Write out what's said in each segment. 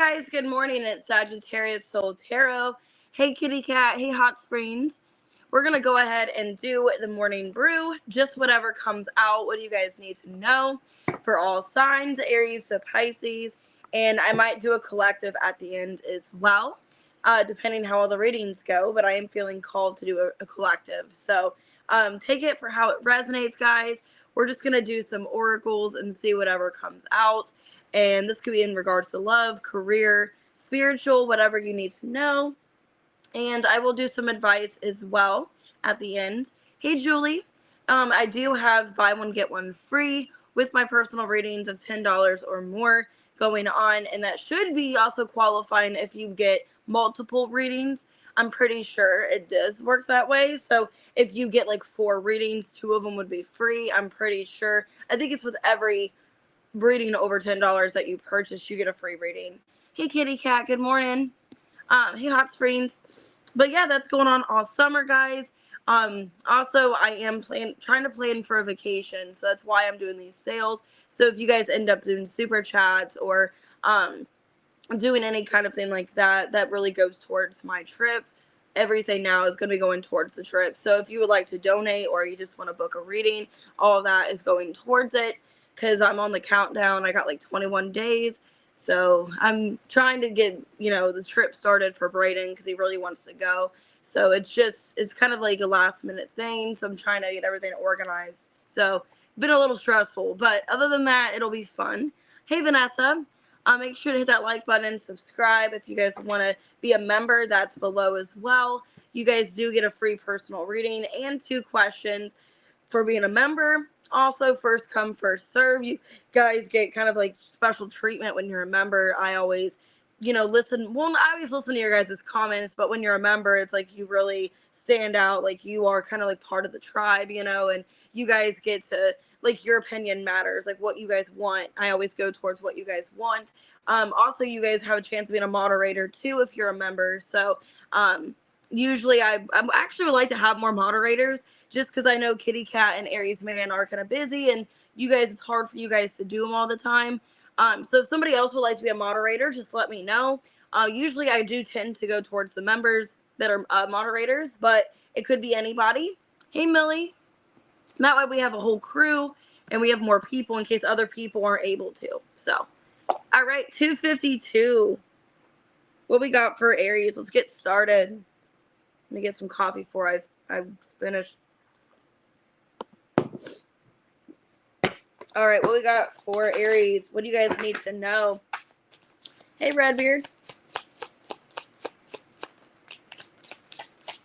guys, good morning. It's Sagittarius Soul Tarot. Hey kitty cat, hey hot springs. We're going to go ahead and do the morning brew, just whatever comes out. What do you guys need to know for all signs, Aries to Pisces, and I might do a collective at the end as well, depending how all the readings go, but I am feeling called to do a collective. So take it for how it resonates, guys. We're just going to do some oracles and see whatever comes out. And this could be in regards to love, career, spiritual, whatever you need to know. And I will do some advice as well at the end. Hey, Julie. I do have buy one, get one free with my personal readings of $10 or more going on. And that should be also qualifying if you get multiple readings. I'm pretty sure it does work that way. So if you get like 4 readings, 2 of them would be free. I'm pretty sure. I think it's with every reading over $10 that you purchase, you get a free reading. Hey kitty cat, good morning. Hey hot springs. But yeah, that's going on all summer, guys. Also I am trying to plan for a vacation, so that's why I'm doing these sales. So if you guys end up doing super chats or doing any kind of thing like that, that really goes towards my trip. Everything now is going to be going towards the trip. So if you would like to donate or you just want to book a reading, all of that is going towards it. Because I'm on the countdown. I got like 21 days. So I'm trying to get, the trip started for Brayden because he really wants to go. So it's kind of like a last minute thing. So I'm trying to get everything organized. So been a little stressful. But other than that, it'll be fun. Hey, Vanessa. Make sure to hit that like button, subscribe. If you guys want to be a member, that's below as well. You guys do get a free personal reading and 2 questions for being a member. Also, first come, first serve. You guys get kind of like special treatment when you're a member. I always, listen. Well, I always listen to your guys' comments, but when you're a member, it's like you really stand out. Like you are kind of like part of the tribe, and you guys get to, like, your opinion matters. Like what you guys want. I always go towards what you guys want. Also, you guys have a chance of being a moderator too if you're a member. So usually I actually would like to have more moderators, just because I know Kitty Cat and Aries Man are kind of busy, and you guys, it's hard for you guys to do them all the time. So if somebody else would like to be a moderator, just let me know. Usually I do tend to go towards the members that are moderators, but it could be anybody. Hey, Millie. That way we have a whole crew, and we have more people in case other people aren't able to. So, all right, 252. What we got for Aries? Let's get started. Let me get some coffee before I've finished. All right, what we got for Aries? What do you guys need to know? Hey, Redbeard.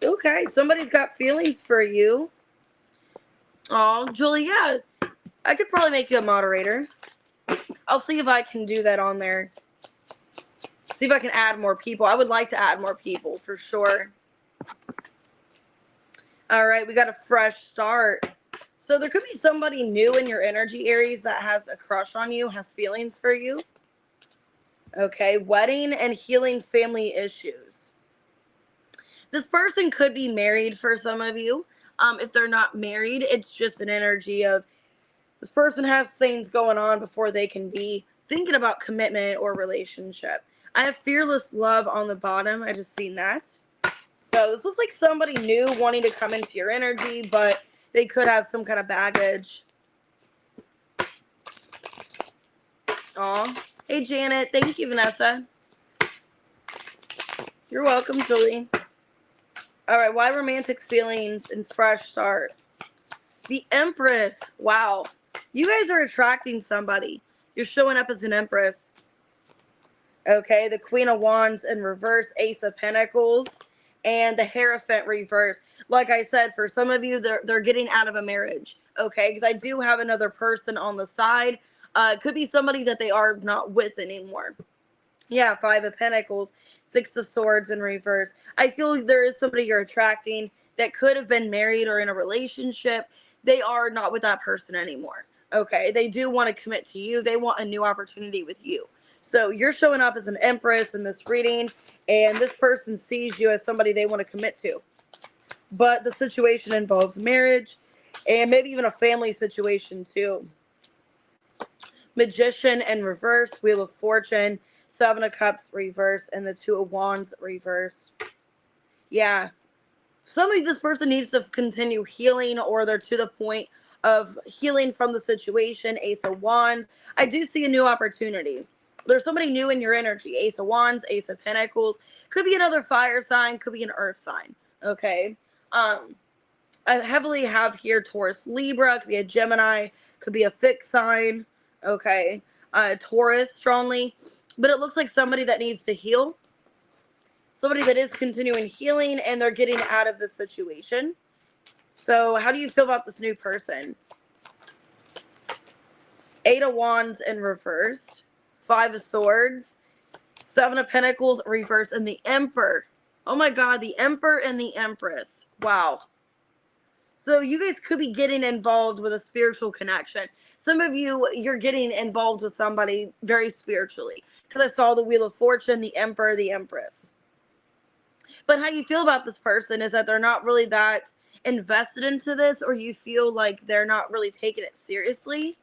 Okay, somebody's got feelings for you. Oh, Julie, yeah. I could probably make you a moderator. I'll see if I can do that on there. See if I can add more people. I would like to add more people for sure. All right, we got a fresh start. So there could be somebody new in your energy, Aries, that has a crush on you, has feelings for you. Okay, wedding and healing family issues. This person could be married for some of you. If they're not married, it's just an energy of this person has things going on before they can be thinking about commitment or relationship. I have fearless love on the bottom. I just seen that. So this looks like somebody new wanting to come into your energy, but they could have some kind of baggage. Aw. Hey, Janet. Thank you, Vanessa. You're welcome, Julie. All right. Why romantic feelings and fresh start? The Empress. Wow. You guys are attracting somebody. You're showing up as an Empress. Okay. The Queen of Wands in reverse, Ace of Pentacles, and the Hierophant reverse. Like I said, for some of you, they're getting out of a marriage, okay? Because I do have another person on the side. It could be somebody that they are not with anymore. Yeah, 5 of Pentacles, 6 of Swords in reverse. I feel like there is somebody you're attracting that could have been married or in a relationship. They are not with that person anymore, okay? They do want to commit to you. They want a new opportunity with you. So you're showing up as an Empress in this reading, and this person sees you as somebody they want to commit to. But the situation involves marriage and maybe even a family situation too. Magician in reverse, Wheel of Fortune, Seven of Cups reversed, and the Two of Wands reversed. Yeah. Somebody, this person needs to continue healing, or they're to the point of healing from the situation. Ace of Wands. I do see a new opportunity. There's somebody new in your energy. Ace of Wands, Ace of Pentacles. Could be another fire sign, could be an earth sign. Okay. I heavily have here Taurus, Libra, could be a Gemini, could be a fixed sign. Okay. Taurus strongly. But it looks like somebody that needs to heal. Somebody that is continuing healing, and they're getting out of the situation. So how do you feel about this new person? Eight of Wands in reverse. Five of Swords. Seven of Pentacles reversed, and the Emperor. Oh my God, the Emperor and the Empress. Wow. So you guys could be getting involved with a spiritual connection. Some of you, you're getting involved with somebody very spiritually. Because I saw the Wheel of Fortune, the Emperor, the Empress. But how you feel about this person is that they're not really that invested into this, or you feel like they're not really taking it seriously,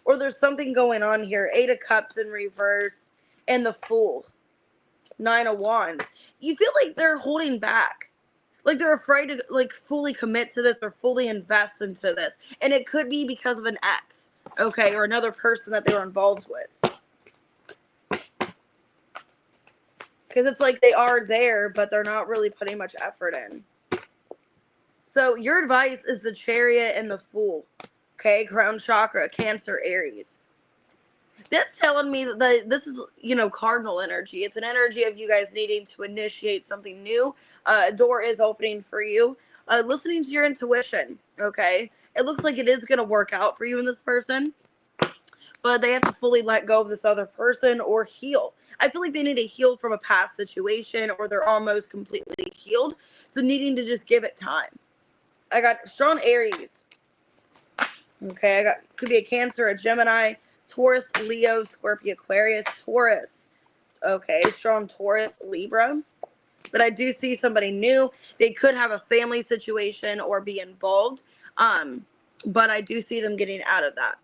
or there's something going on here. Eight of Cups in reverse, and the Fool. Nine of Wands. You feel like they're holding back. Like they're afraid to like fully commit to this or fully invest into this. And it could be because of an ex, okay, or another person that they were involved with. Because it's like they are there, but they're not really putting much effort in. So your advice is the Chariot and the Fool. Okay, crown chakra, Cancer, Aries. That's telling me that this is, cardinal energy. It's an energy of you guys needing to initiate something new. A door is opening for you. Listening to your intuition, okay? It looks like it is going to work out for you and this person. But they have to fully let go of this other person or heal. I feel like they need to heal from a past situation, or they're almost completely healed. So needing to just give it time. I got strong Aries. Okay, I got, could be a Cancer, a Gemini, Taurus, Leo, Scorpio, Aquarius, Taurus. Okay, strong Taurus, Libra. But I do see somebody new. They could have a family situation or be involved. But I do see them getting out of that.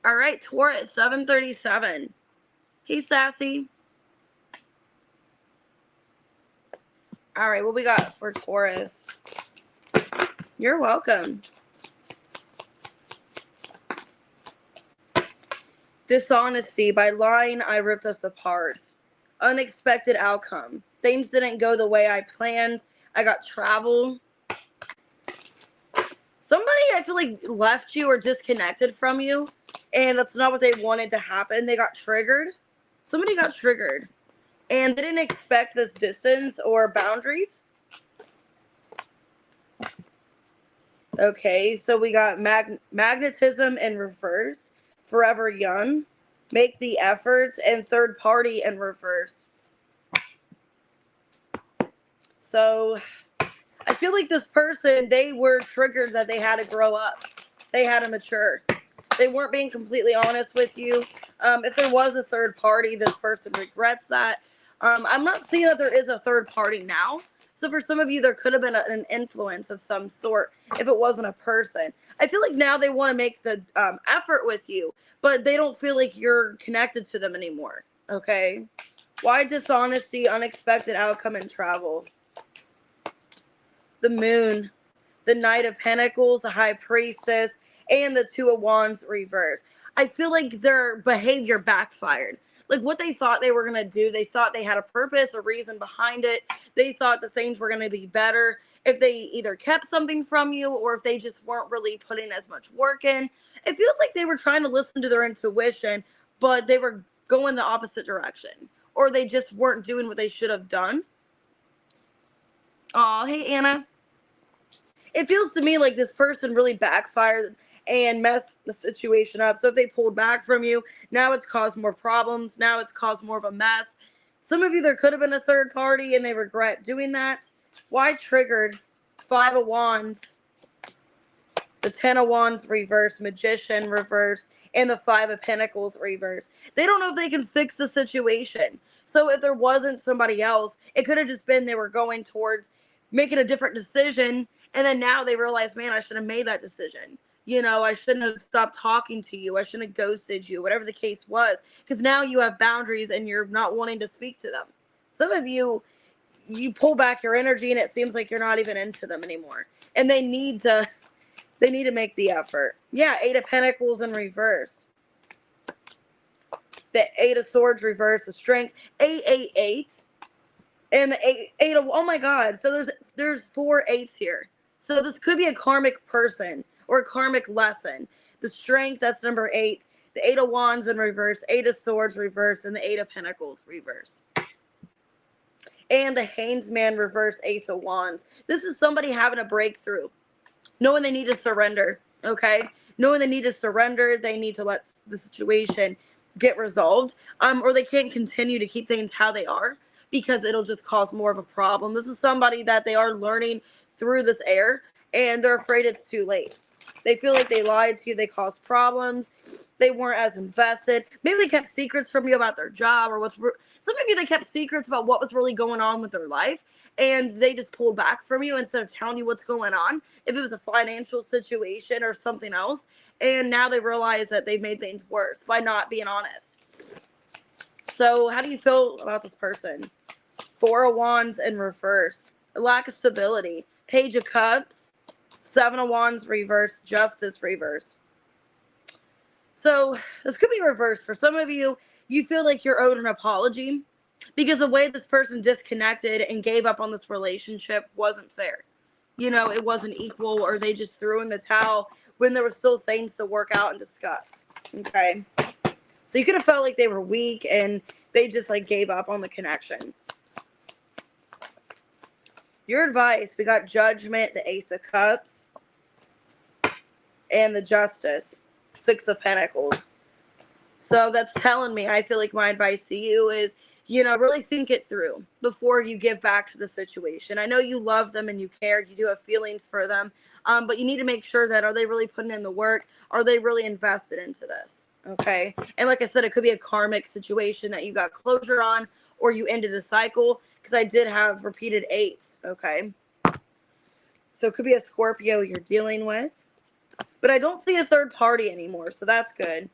All right, Taurus, 737. Hey, Sassy. All right, what we got for Taurus? You're welcome. Dishonesty. By lying, I ripped us apart. Unexpected outcome. Things didn't go the way I planned. I got travel. Somebody, I feel like, left you or disconnected from you, and that's not what they wanted to happen. They got triggered. Somebody got triggered, and they didn't expect this distance or boundaries. Okay, so we got magnetism in reverse, forever young, make the efforts, and third party in reverse. So I feel like this person, they were triggered that they had to grow up. They had to mature. They weren't being completely honest with you. If there was a third party, this person regrets that. I'm not seeing that there is a third party now. So for some of you, there could have been an influence of some sort if it wasn't a person. I feel like now they want to make the effort with you, but they don't feel like you're connected to them anymore. Okay? Why dishonesty, unexpected outcome, and travel? The Moon, the Knight of Pentacles, the High Priestess, and the Two of Wands reverse. I feel like their behavior backfired. Like what they thought they were going to do, they thought they had a purpose, a reason behind it. They thought that things were going to be better if they either kept something from you or if they just weren't really putting as much work in. It feels like they were trying to listen to their intuition, but they were going the opposite direction, or they just weren't doing what they should have done. Oh, hey, Anna. It feels to me like this person really backfired and messed the situation up. So if they pulled back from you, now it's caused more problems. Now it's caused more of a mess. Some of you, there could have been a third party and they regret doing that. Why triggered? Five of Wands, the Ten of Wands reverse, Magician reverse, and the Five of Pentacles reverse. They don't know if they can fix the situation. So if there wasn't somebody else, it could have just been they were going towards making a different decision. And then now they realize, man, I should have made that decision. You know, I shouldn't have stopped talking to you. I shouldn't have ghosted you, whatever the case was. Because now you have boundaries and you're not wanting to speak to them. Some of you, you pull back your energy and it seems like you're not even into them anymore. And they need to make the effort. Yeah, Eight of Pentacles in reverse. The Eight of Swords reverse, the Strength. 888. And the eight of, oh my God. So there's 4 eights here. So this could be a karmic person or a karmic lesson. The Strength, that's number 8. The 8 of Wands in reverse, 8 of Swords reverse, and the 8 of Pentacles reverse. And the Hanged Man reverse, Ace of Wands. This is somebody having a breakthrough, knowing they need to surrender, okay? Knowing they need to surrender, they need to let the situation get resolved, or they can't continue to keep things how they are because it'll just cause more of a problem. This is somebody that they are learning through this air, and they're afraid it's too late. They feel like they lied to you, they caused problems, they weren't as invested. Maybe they kept secrets from you about their job, or some of you, they kept secrets about what was really going on with their life, and they just pulled back from you instead of telling you what's going on, if it was a financial situation or something else. And now they realize that they've made things worse by not being honest. So how do you feel about this person? 4 of Wands in reverse. A lack of stability. Page of Cups. 7 of Wands reverse. Justice reverse. So this could be reversed. For some of you, you feel like you're owed an apology because the way this person disconnected and gave up on this relationship wasn't fair. You know, it wasn't equal, or they just threw in the towel when there were still things to work out and discuss. Okay. So you could have felt like they were weak and they just like gave up on the connection. Your advice, we got Judgment, the Ace of Cups, and the Justice, 6 of Pentacles. So that's telling me, I feel like my advice to you is, you know, really think it through before you give back to the situation. I know you love them and you care. You do have feelings for them. But you need to make sure that, are they really putting in the work? Are they really invested into this? Okay. And like I said, it could be a karmic situation that you got closure on, or you ended a cycle, because I did have repeated 8s. Okay. So it could be a Scorpio you're dealing with, but I don't see a third party anymore. So that's good.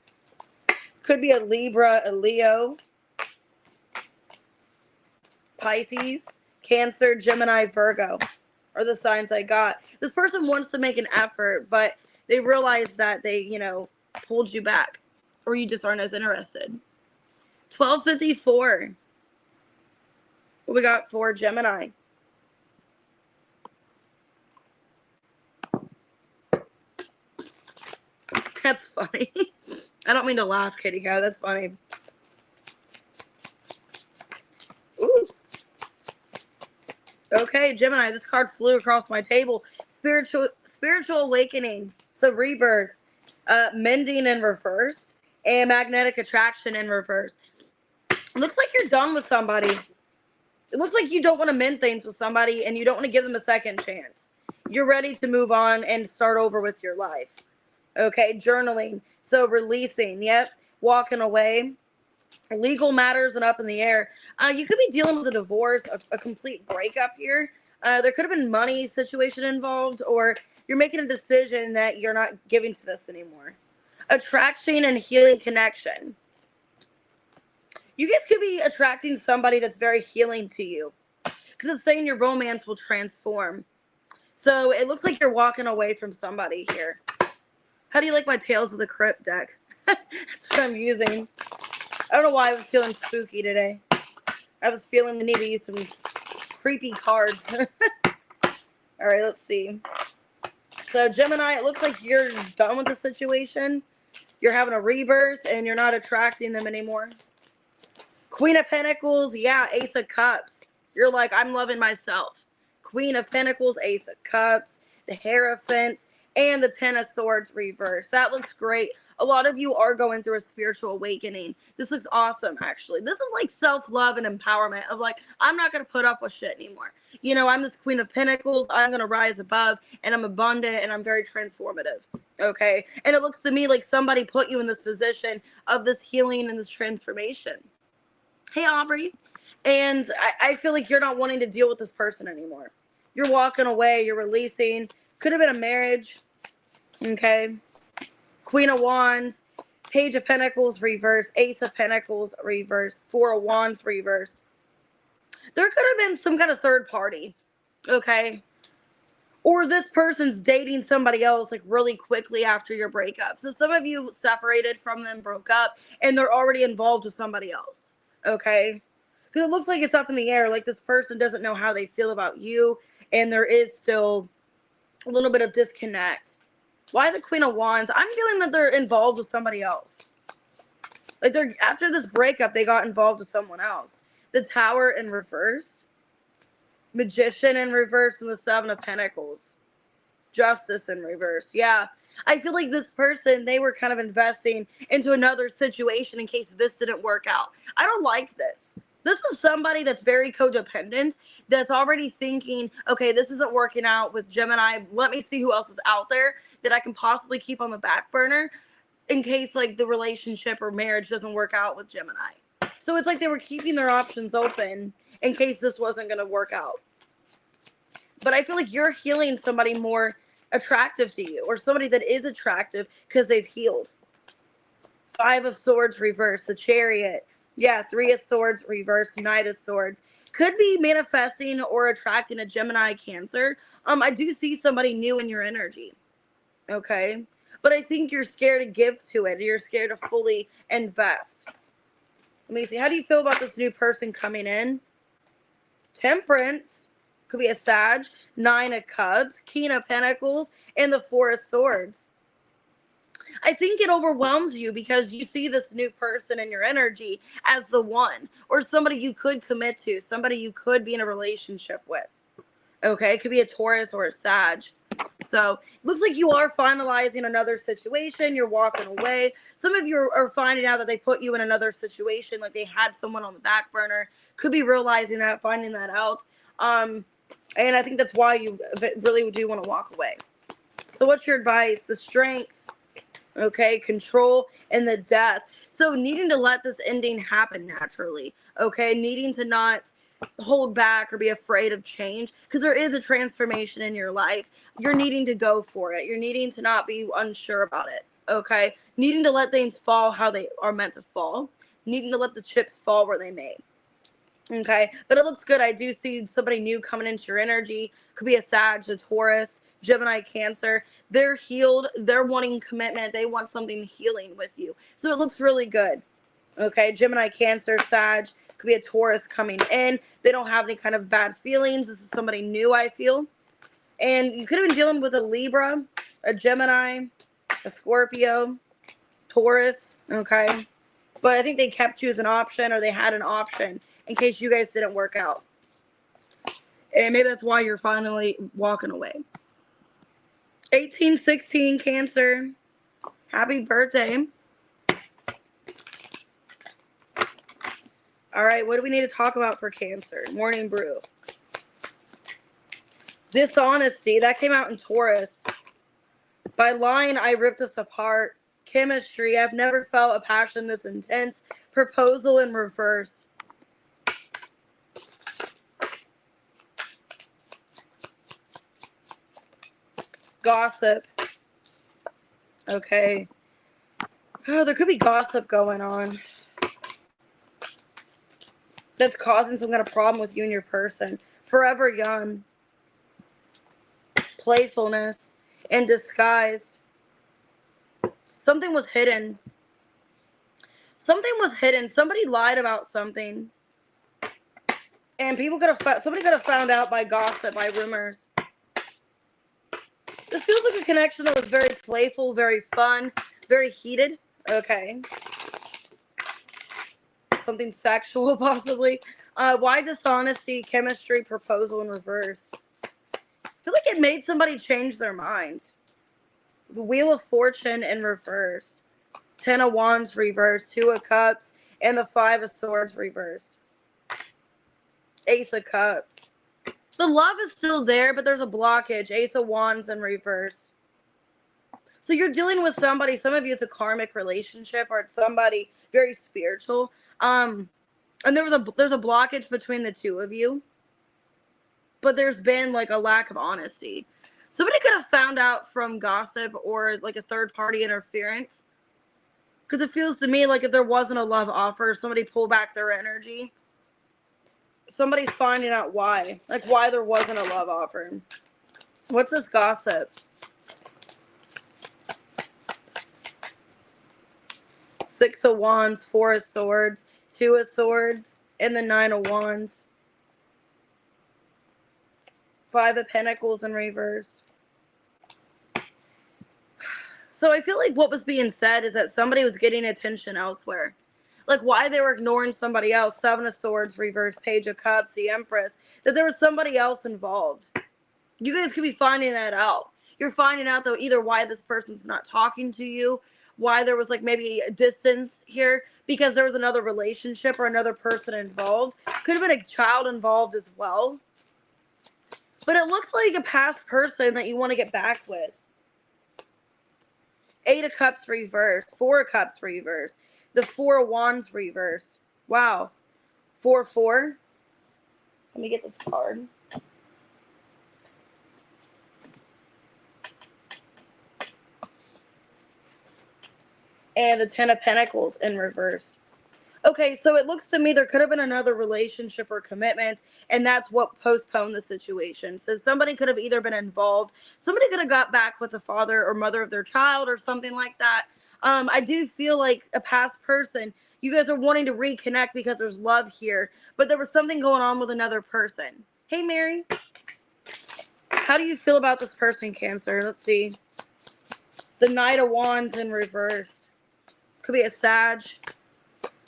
Could be a Libra, a Leo, Pisces, Cancer, Gemini, Virgo are the signs I got. This person wants to make an effort, but they realize that they, you know, pulled you back, or you just aren't as interested. 1254. What we got for Gemini? That's funny. I don't mean to laugh, kitty cat. That's funny. Ooh. Okay, Gemini, this card flew across my table. Spiritual awakening. So rebirth. Mending in reverse. And magnetic attraction in reverse. It looks like you're done with somebody. It looks like you don't want to mend things with somebody, and you don't want to give them a second chance. You're ready to move on and start over with your life. Okay, journaling. So releasing. Yep. Walking away. Legal matters and up in the air. You could be dealing with a divorce, a complete breakup here. There could have been money situation involved, or you're making a decision that you're not giving to this anymore. Attraction and healing connection. You guys could be attracting somebody that's very healing to you, because it's saying your romance will transform. So it looks like you're walking away from somebody here. How do you like my Tales of the Crypt deck? That's what I'm using. I don't know why I was feeling spooky today. I was feeling the need to use some creepy cards. All right, let's see. So Gemini, it looks like you're done with the situation. You're having a rebirth and you're not attracting them anymore. Queen of Pentacles, yeah, Ace of Cups. You're like, I'm loving myself. Queen of Pentacles, Ace of Cups, the Hierophant, and the Ten of Swords reverse. That looks great. A lot of you are going through a spiritual awakening. This looks awesome, actually. This is like self-love and empowerment of like, I'm not going to put up with shit anymore. You know, I'm this Queen of Pentacles. I'm going to rise above, and I'm abundant, and I'm very transformative. Okay? And it looks to me like somebody put you in this position of this healing and this transformation. Hey, Aubrey. And I feel like you're not wanting to deal with this person anymore. You're walking away. You're releasing. Could have been a marriage. Okay. Queen of Wands, Page of Pentacles reverse, Ace of Pentacles reverse, Four of Wands reverse. There could have been some kind of third party. Okay. Or this person's dating somebody else like really quickly after your breakup. So some of you separated from them, broke up, and they're already involved with somebody else. Okay? Because it looks like it's up in the air. Like this person doesn't know how they feel about you. And there is still a little bit of disconnect. Why the Queen of Wands? I'm feeling that they're involved with somebody else. Like they're after this breakup, they got involved with someone else. The Tower in reverse. Magician in reverse, and the Seven of Pentacles. Justice in reverse. Yeah. I feel like this person, they were kind of investing into another situation in case this didn't work out. I don't like this. This is somebody that's very codependent, that's already thinking, okay, this isn't working out with Gemini. Let me see who else is out there that I can possibly keep on the back burner in case like the relationship or marriage doesn't work out with Gemini. So it's like they were keeping their options open in case this wasn't going to work out. But I feel like you're healing somebody more attractive to you, or somebody that is attractive because they've healed. Five of Swords reverse, the Chariot. Yeah, Three of Swords reverse, Knight of Swords. Could be manifesting or attracting a Gemini, Cancer. I do see somebody new in your energy. Okay? But I think you're scared to give to it. You're scared to fully invest. Let me see. How do you feel about this new person coming in? Temperance. Could be a Sag. Nine of Cups. King of Pentacles. And the Four of Swords. I think it overwhelms you because you see this new person in your energy as the one. Or somebody you could commit to. Somebody you could be in a relationship with. Okay? It could be a Taurus or a Sag. So, looks like you are finalizing another situation. You're walking away. Some of you are finding out that they put you in another situation, like they had someone on the back burner. Could be realizing that, finding that out. And I think that's why you really do want to walk away. So, what's your advice? The Strength, okay, Control, and the Death. So, needing to let this ending happen naturally, okay? Needing to not hold back or be afraid of change, because there is a transformation in your life. You're needing to go for it. You're needing to not be unsure about it, okay? Needing to let things fall how they are meant to fall. Needing to let the chips fall where they may. Okay, but it looks good. I do see somebody new coming into your energy. Could be a Sag, a Taurus, Gemini, Cancer. They're healed. They're wanting commitment. They want something healing with you. So it looks really good. Okay, Gemini, Cancer, Sag. Could be a Taurus coming in. They don't have any kind of bad feelings. This is somebody new, I feel. And you could have been dealing with a Libra, a Gemini, a Scorpio, Taurus. Okay, but I think they kept you as an option, or they had an option in case you guys didn't work out. And maybe that's why you're finally walking away. 1816 Cancer. Happy birthday. All right, what do we need to talk about for Cancer? Morning brew. Dishonesty. That came out in Taurus. By lying, I ripped us apart. Chemistry. I've never felt a passion this intense. Proposal in reverse. Gossip. Okay. Oh, there could be gossip going on that's causing some kind of problem with you and your person. Forever young. Playfulness and disguised. Something was hidden. Something was hidden. Somebody lied about something. And somebody could have found out by gossip, by rumors. This feels like a connection that was very playful, very fun, very heated. Okay. Something sexual, possibly. Why dishonesty, chemistry, proposal in reverse? I feel like it made somebody change their minds. The Wheel of Fortune in reverse. 10 of Wands reverse. 2 of Cups. And the 5 of Swords reverse. Ace of Cups. The love is still there, but there's a blockage. Ace of Wands in reverse. So you're dealing with somebody. Some of you, it's a karmic relationship, or it's somebody very spiritual. And there's a blockage between the two of you. But there's been like a lack of honesty. Somebody could have found out from gossip or like a third party interference. Because it feels to me like if there wasn't a love offer, somebody pull back their energy. Somebody's finding out why. Like why there wasn't a love offer. What's this gossip? Six of Wands, Four of Swords, Two of Swords, and the Nine of Wands. Five of Pentacles in reverse. So I feel like what was being said is that somebody was getting attention elsewhere. Like why they were ignoring somebody else. Seven of Swords, reverse, Page of Cups, the Empress. That there was somebody else involved. You guys could be finding that out. You're finding out though either why this person's not talking to you, why there was like maybe a distance here because there was another relationship or another person involved. Could have been a child involved as well. But it looks like a past person that you want to get back with. Eight of Cups reverse. Four of Cups reverse. The Four of Wands reverse. Wow. 4-4. Let me get this card. And the Ten of Pentacles in reverse. Okay, so it looks to me there could have been another relationship or commitment, and that's what postponed the situation. So somebody could have either been involved, somebody could have got back with the father or mother of their child or something like that. I do feel like a past person, you guys are wanting to reconnect because there's love here, but there was something going on with another person. Hey, Mary. How do you feel about this person, Cancer? Let's see. The Knight of Wands in reverse. Could be a Sag.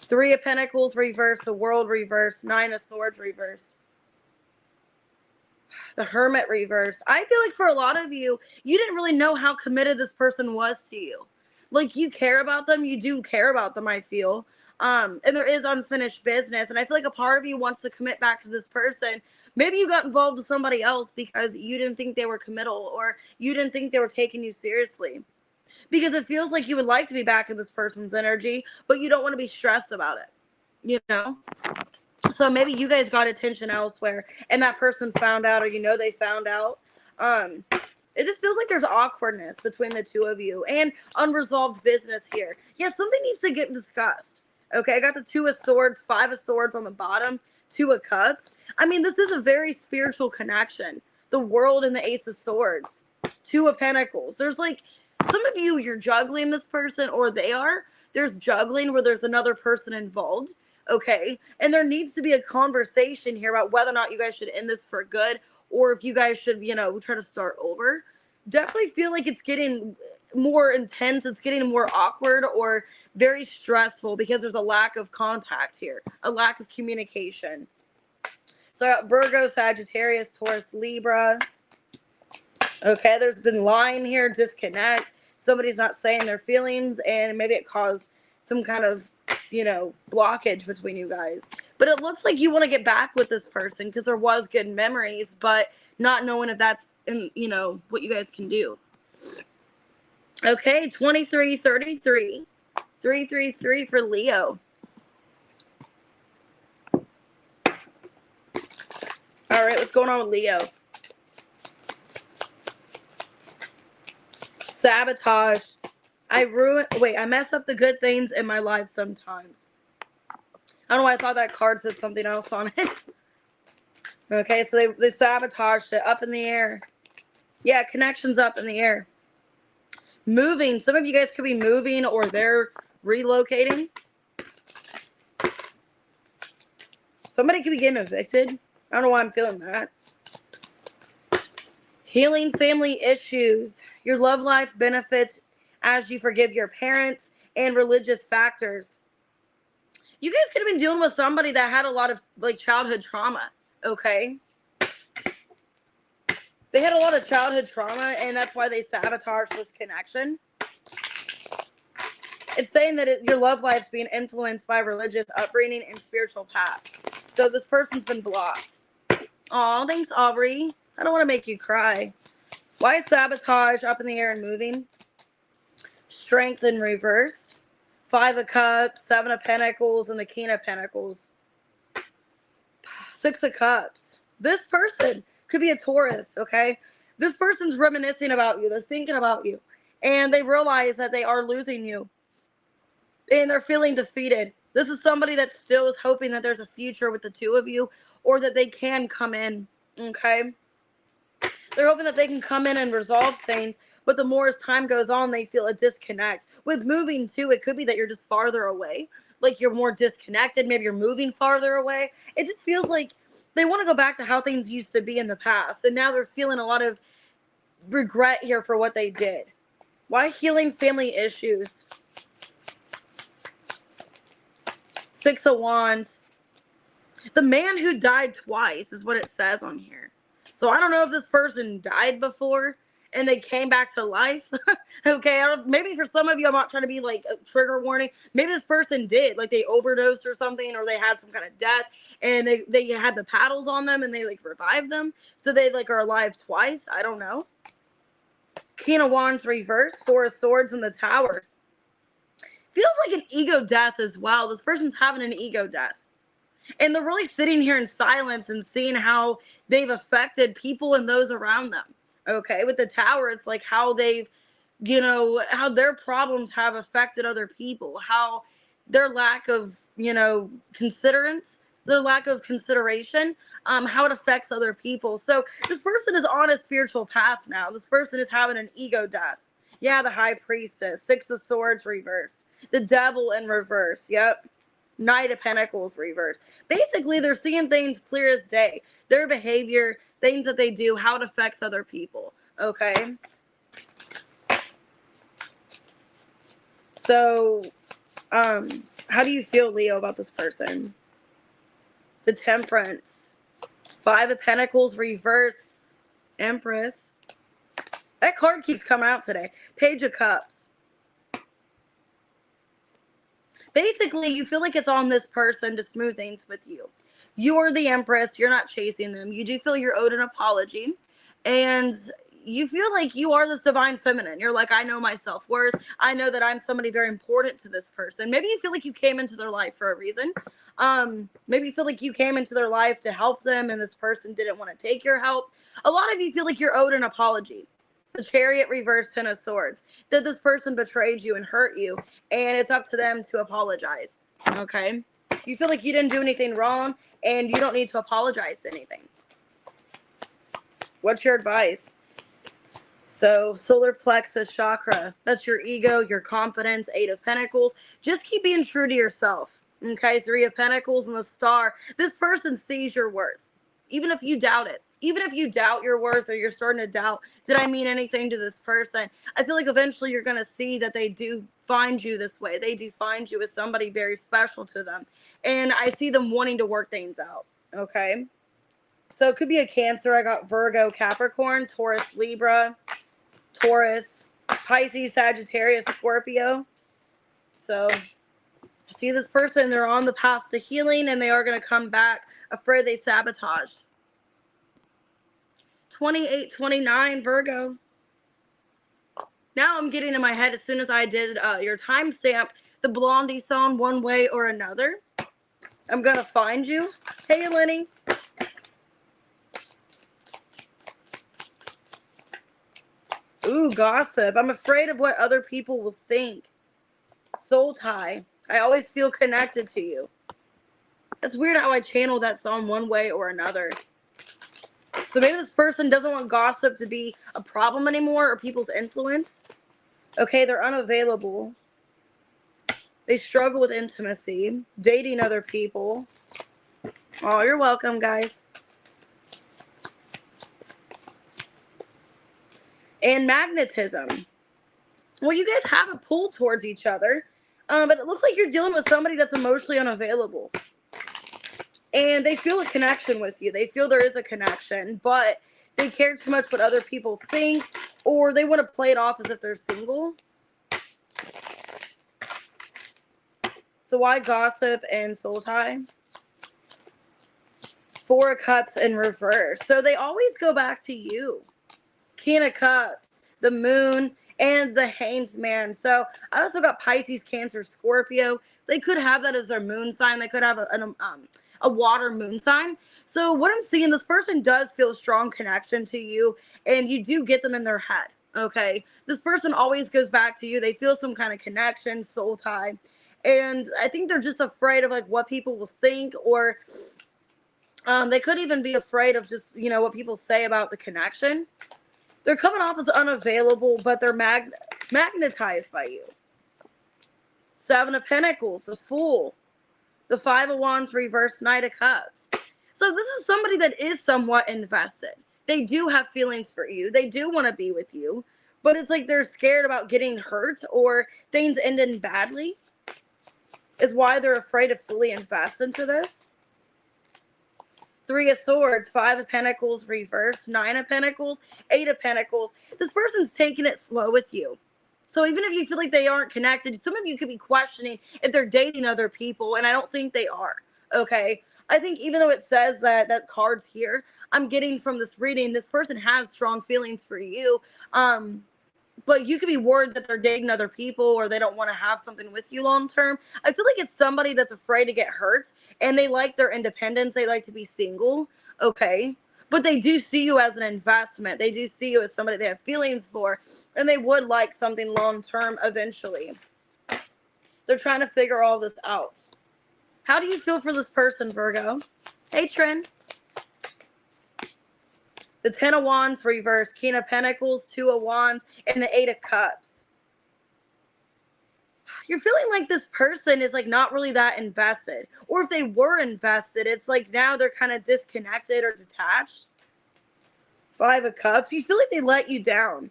Three of Pentacles reverse, the World reverse, Nine of Swords reverse. The Hermit reverse. I feel like for a lot of you, you didn't really know how committed this person was to you. Like you care about them, you do care about them, I feel. And there is unfinished business. And I feel like a part of you wants to commit back to this person. Maybe you got involved with somebody else because you didn't think they were committal or you didn't think they were taking you seriously. Because it feels like you would like to be back in this person's energy, but you don't want to be stressed about it, you know? So maybe you guys got attention elsewhere and that person found out or they found out. It just feels like there's awkwardness between the two of you and unresolved business here. Yeah, something needs to get discussed. Okay, I got the Two of Swords, Five of Swords on the bottom, Two of Cups. I mean, this is a very spiritual connection. The World and the Ace of Swords. Two of Pentacles. There's like, some of you, you're juggling this person or they are. There's juggling where there's another person involved. Okay. And there needs to be a conversation here about whether or not you guys should end this for good or if you guys should, try to start over. Definitely feel like it's getting more intense. It's getting more awkward or very stressful because there's a lack of contact here, a lack of communication. So I got Virgo, Sagittarius, Taurus, Libra. Okay, there's been lying here, disconnect. Somebody's not saying their feelings, and maybe it caused some kind of, blockage between you guys. But it looks like you want to get back with this person because there was good memories, but not knowing if that's, what you guys can do. Okay, 2333. 333 for Leo. All right, what's going on with Leo? Sabotage. I mess up the good things in my life sometimes. I don't know why I thought that card said something else on it. Okay, so they sabotaged it. Up in the air. Yeah, connections up in the air. Moving. Some of you guys could be moving or they're relocating. Somebody could be getting evicted. I don't know why I'm feeling that. Healing family issues. Your love life benefits as you forgive your parents and religious factors. You guys could have been dealing with somebody that had a lot of childhood trauma, okay? They had a lot of childhood trauma and that's why they sabotaged this connection. It's saying that your love life's being influenced by religious upbringing and spiritual path. So this person's been blocked. Aw, thanks, Aubrey. I don't want to make you cry. Why is sabotage up in the air and moving? Strength in reverse. Five of Cups, Seven of Pentacles, and the King of Pentacles. Six of Cups. This person could be a Taurus, okay? This person's reminiscing about you. They're thinking about you. And they realize that they are losing you. And they're feeling defeated. This is somebody that still is hoping that there's a future with the two of you, or that they can come in. Okay? They're hoping that they can come in and resolve things. But the more as time goes on, they feel a disconnect. With moving too, it could be that you're just farther away. Like you're more disconnected. Maybe you're moving farther away. It just feels like they want to go back to how things used to be in the past. And now they're feeling a lot of regret here for what they did. Why healing family issues? Six of Wands. The man who died twice is what it says on here. So I don't know if this person died before and they came back to life. Okay, maybe for some of you, I'm not trying to be like a trigger warning. Maybe this person did, like they overdosed or something, or they had some kind of death, and they had the paddles on them and they like revived them. So they like are alive twice. I don't know. King of Wands reversed, Four of Swords in the Tower. Feels like an ego death as well. This person's having an ego death. And they're really sitting here in silence and seeing how they've affected people and those around them. Okay, with the Tower, it's like how they've, how their problems have affected other people, how their lack of, considerance, their lack of consideration, how it affects other people. So this person is on a spiritual path now. This person is having an ego death. Yeah, the High Priestess, Six of Swords reversed, the Devil in reverse. Yep. Knight of Pentacles reversed. Basically, they're seeing things clear as day. Their behavior, things that they do, how it affects other people. Okay? So, how do you feel, Leo, about this person? The Temperance. Five of Pentacles reversed. Empress. That card keeps coming out today. Page of Cups. Basically, you feel like it's on this person to smooth things with you. You are the Empress. You're not chasing them. You do feel you're owed an apology. And you feel like you are this divine feminine. You're like, I know my self-worth. I know that I'm somebody very important to this person. Maybe you feel like you came into their life for a reason. Maybe you feel like you came into their life to help them and this person didn't want to take your help. A lot of you feel like you're owed an apology. The Chariot reversed, Ten of Swords. That this person betrayed you and hurt you, and it's up to them to apologize. Okay? You feel like you didn't do anything wrong, and you don't need to apologize to anything. What's your advice? So, solar plexus chakra. That's your ego, your confidence. Eight of Pentacles. Just keep being true to yourself. Okay? Three of Pentacles and the Star. This person sees your worth. Even if you doubt it. Even if you doubt your worth, or you're starting to doubt, did I mean anything to this person? I feel like eventually you're going to see that they do find you this way. They do find you as somebody very special to them. And I see them wanting to work things out. Okay? So it could be a Cancer. I got Virgo, Capricorn, Taurus, Libra, Taurus, Pisces, Sagittarius, Scorpio. So I see this person. They're on the path to healing, and they are going to come back afraid they sabotaged. 2829 Virgo. Now I'm getting in my head as soon as I did your timestamp, the Blondie song, One Way or Another. I'm gonna find you. Hey, Lenny. Ooh, gossip. I'm afraid of what other people will think. Soul tie. I always feel connected to you. It's weird how I channel that song One Way or Another. So maybe this person doesn't want gossip to be a problem anymore, or people's influence. Okay, they're unavailable. They struggle with intimacy, dating other people. Oh, you're welcome, guys. And magnetism. Well, you guys have a pull towards each other, but it looks like you're dealing with somebody that's emotionally unavailable. And they feel a connection with you. They feel there is a connection, but they care too much what other people think, or they want to play it off as if they're single. So why gossip and soul tie? Four of Cups in reverse. So they always go back to you. King of Cups, the Moon, and the Hanged Man. So I also got Pisces, Cancer, Scorpio. They could have that as their moon sign. They could have a water moon sign. So what I'm seeing, this person does feel a strong connection to you, and you do get them in their head. Okay, this person always goes back to you. They feel some kind of connection, soul tie, and I think they're just afraid of like what people will think, or they could even be afraid of just what people say about the connection. They're coming off as unavailable, but they're magnetized by you. Seven of Pentacles, the Fool, the Five of Wands reversed, Knight of Cups. So this is somebody that is somewhat invested. They do have feelings for you. They do want to be with you, but it's like they're scared about getting hurt or things ending badly is why they're afraid to fully invest into this. Three of Swords, Five of Pentacles reversed, Nine of Pentacles, Eight of Pentacles. This person's taking it slow with you. So even if you feel like they aren't connected, some of you could be questioning if they're dating other people, and I don't think they are, okay? I think even though it says that card's here, I'm getting from this reading, this person has strong feelings for you, but you could be worried that they're dating other people or they don't want to have something with you long term. I feel like it's somebody that's afraid to get hurt, and they like their independence. They like to be single, okay? But they do see you as an investment. They do see you as somebody they have feelings for, and they would like something long-term eventually. They're trying to figure all this out. How do you feel for this person, Virgo? Hey, Trin. The Ten of Wands reversed, King of Pentacles, Two of Wands, and the Eight of Cups. You're feeling like this person is like not really that invested. Or if they were invested, it's like now they're kind of disconnected or detached. Five of Cups. You feel like they let you down.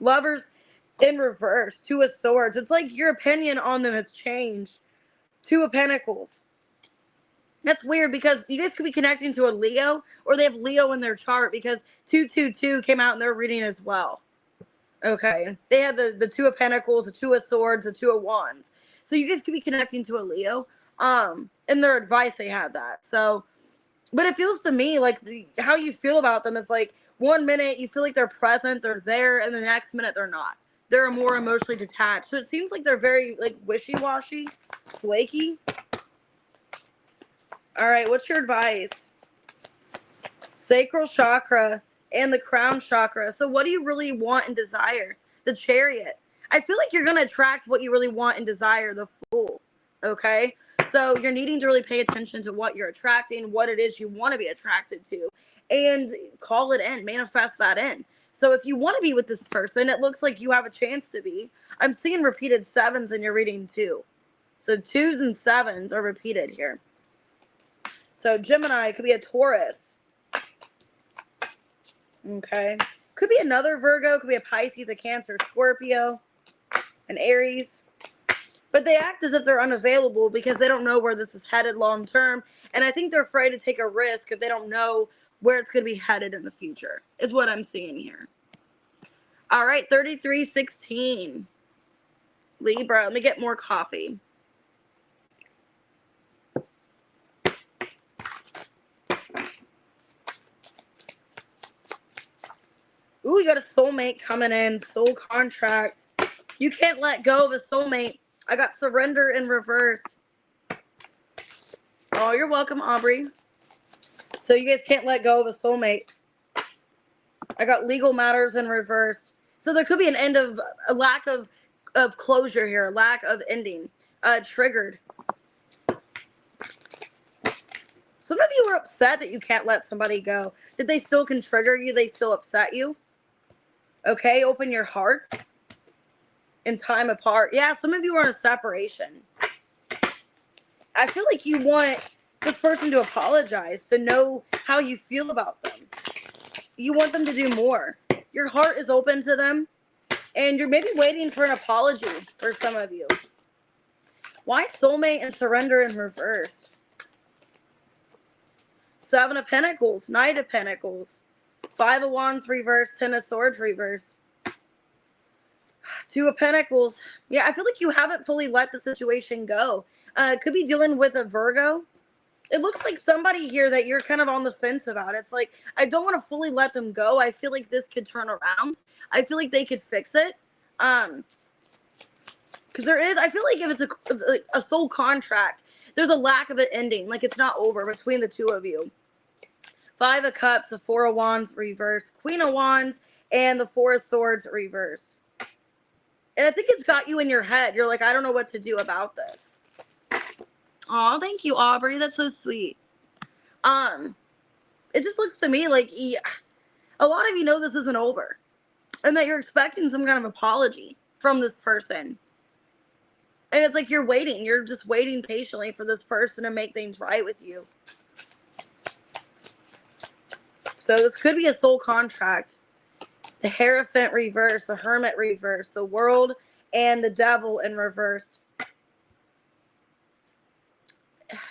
Lovers in reverse. Two of Swords. It's like your opinion on them has changed. Two of Pentacles. That's weird because you guys could be connecting to a Leo, or they have Leo in their chart because 222 came out in their reading as well. Okay. They had the Two of Pentacles, the Two of Swords, the Two of Wands. So you guys could be connecting to a Leo. In their advice, they had that. So, but it feels to me like how you feel about them is like 1 minute you feel like they're present, they're there, and the next minute they're not. They're more emotionally detached. So it seems like they're very like wishy-washy, flaky. All right, what's your advice? Sacral chakra and the crown chakra. So what do you really want and desire? The Chariot. I feel like you're going to attract what you really want and desire, the Fool. Okay? So you're needing to really pay attention to what you're attracting, what it is you want to be attracted to, and call it in, manifest that in. So if you want to be with this person, it looks like you have a chance to be. I'm seeing repeated sevens in your reading too. So 2s and 7s are repeated here. So Gemini could be a Taurus. Okay. Could be another Virgo. Could be a Pisces, a Cancer, Scorpio, an Aries. But they act as if they're unavailable because they don't know where this is headed long term. And I think they're afraid to take a risk if they don't know where it's going to be headed in the future, is what I'm seeing here. All right, 3316. Libra. Let me get more coffee. Ooh, you got a soulmate coming in. Soul contract. You can't let go of a soulmate. I got surrender in reverse. Oh, you're welcome, Aubrey. So you guys can't let go of a soulmate. I got legal matters in reverse. So there could be an end of a lack of closure here, a lack of ending. Triggered. Some of you are upset that you can't let somebody go. That they still can trigger you. They still upset you. Okay, open your heart. And time apart. Yeah, some of you are in a separation. I feel like you want this person to apologize, to know how you feel about them. You want them to do more. Your heart is open to them, and you're maybe waiting for an apology for some of you. Why soulmate and surrender in reverse? Seven of Pentacles, Knight of Pentacles, Five of Wands reverse, Ten of Swords reverse. Two of Pentacles. Yeah, I feel like you haven't fully let the situation go. Could be dealing with a Virgo. It looks like somebody here that you're kind of on the fence about. It's like, I don't want to fully let them go. I feel like this could turn around. I feel like they could fix it. Because there is, I feel like if it's a soul contract, there's a lack of it ending. Like it's not over between the two of you. Five of Cups, the Four of Wands reversed, Queen of Wands, and the Four of Swords reversed. And I think it's got you in your head. You're like, I don't know what to do about this. Oh, thank you, Aubrey. That's so sweet. It just looks to me like a lot of you know this isn't over. And that you're expecting some kind of apology from this person. And it's like you're waiting. You're just waiting patiently for this person to make things right with you. So this could be a soul contract. The Hierophant reverse, the Hermit reverse, the World, and the Devil in reverse.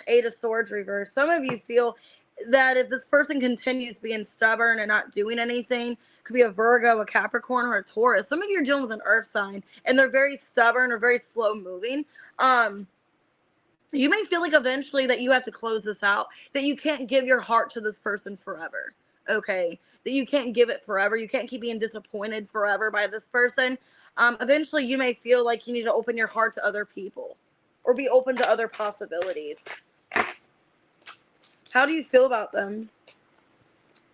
Eight of Swords reverse. Some of you feel that if this person continues being stubborn and not doing anything, could be a Virgo, a Capricorn, or a Taurus. Some of you are dealing with an earth sign, and they're very stubborn or very slow moving. You may feel like eventually that you have to close this out, that you can't give your heart to this person forever, okay? That you can't give it forever. You can't keep being disappointed forever by this person. Eventually, you may feel like you need to open your heart to other people or be open to other possibilities. How do you feel about them?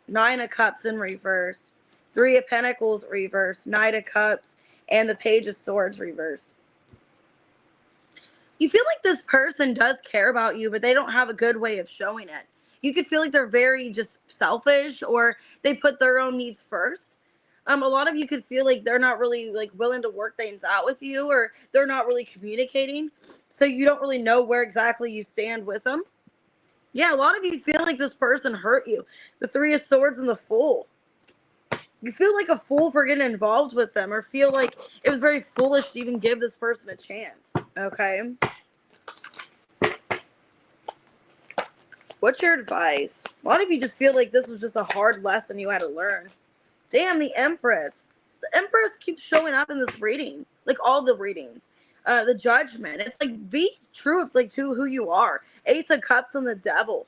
Nine of Cups in reverse. Three of Pentacles reverse. Knight of Cups. And the Page of Swords reversed. You feel like this person does care about you, but they don't have a good way of showing it. You could feel like they're very just selfish, or they put their own needs first. A lot of you could feel like they're not really like willing to work things out with you, or they're not really communicating. So you don't really know where exactly you stand with them. Yeah, a lot of you feel like this person hurt you. The Three of Swords and the Fool. You feel like a fool for getting involved with them, or feel like it was very foolish to even give this person a chance. Okay. What's your advice? A lot of you just feel like this was just a hard lesson you had to learn. Damn, the Empress. The Empress keeps showing up in this reading. Like all the readings. The Judgment. It's like, be true like to who you are. Ace of Cups and the Devil.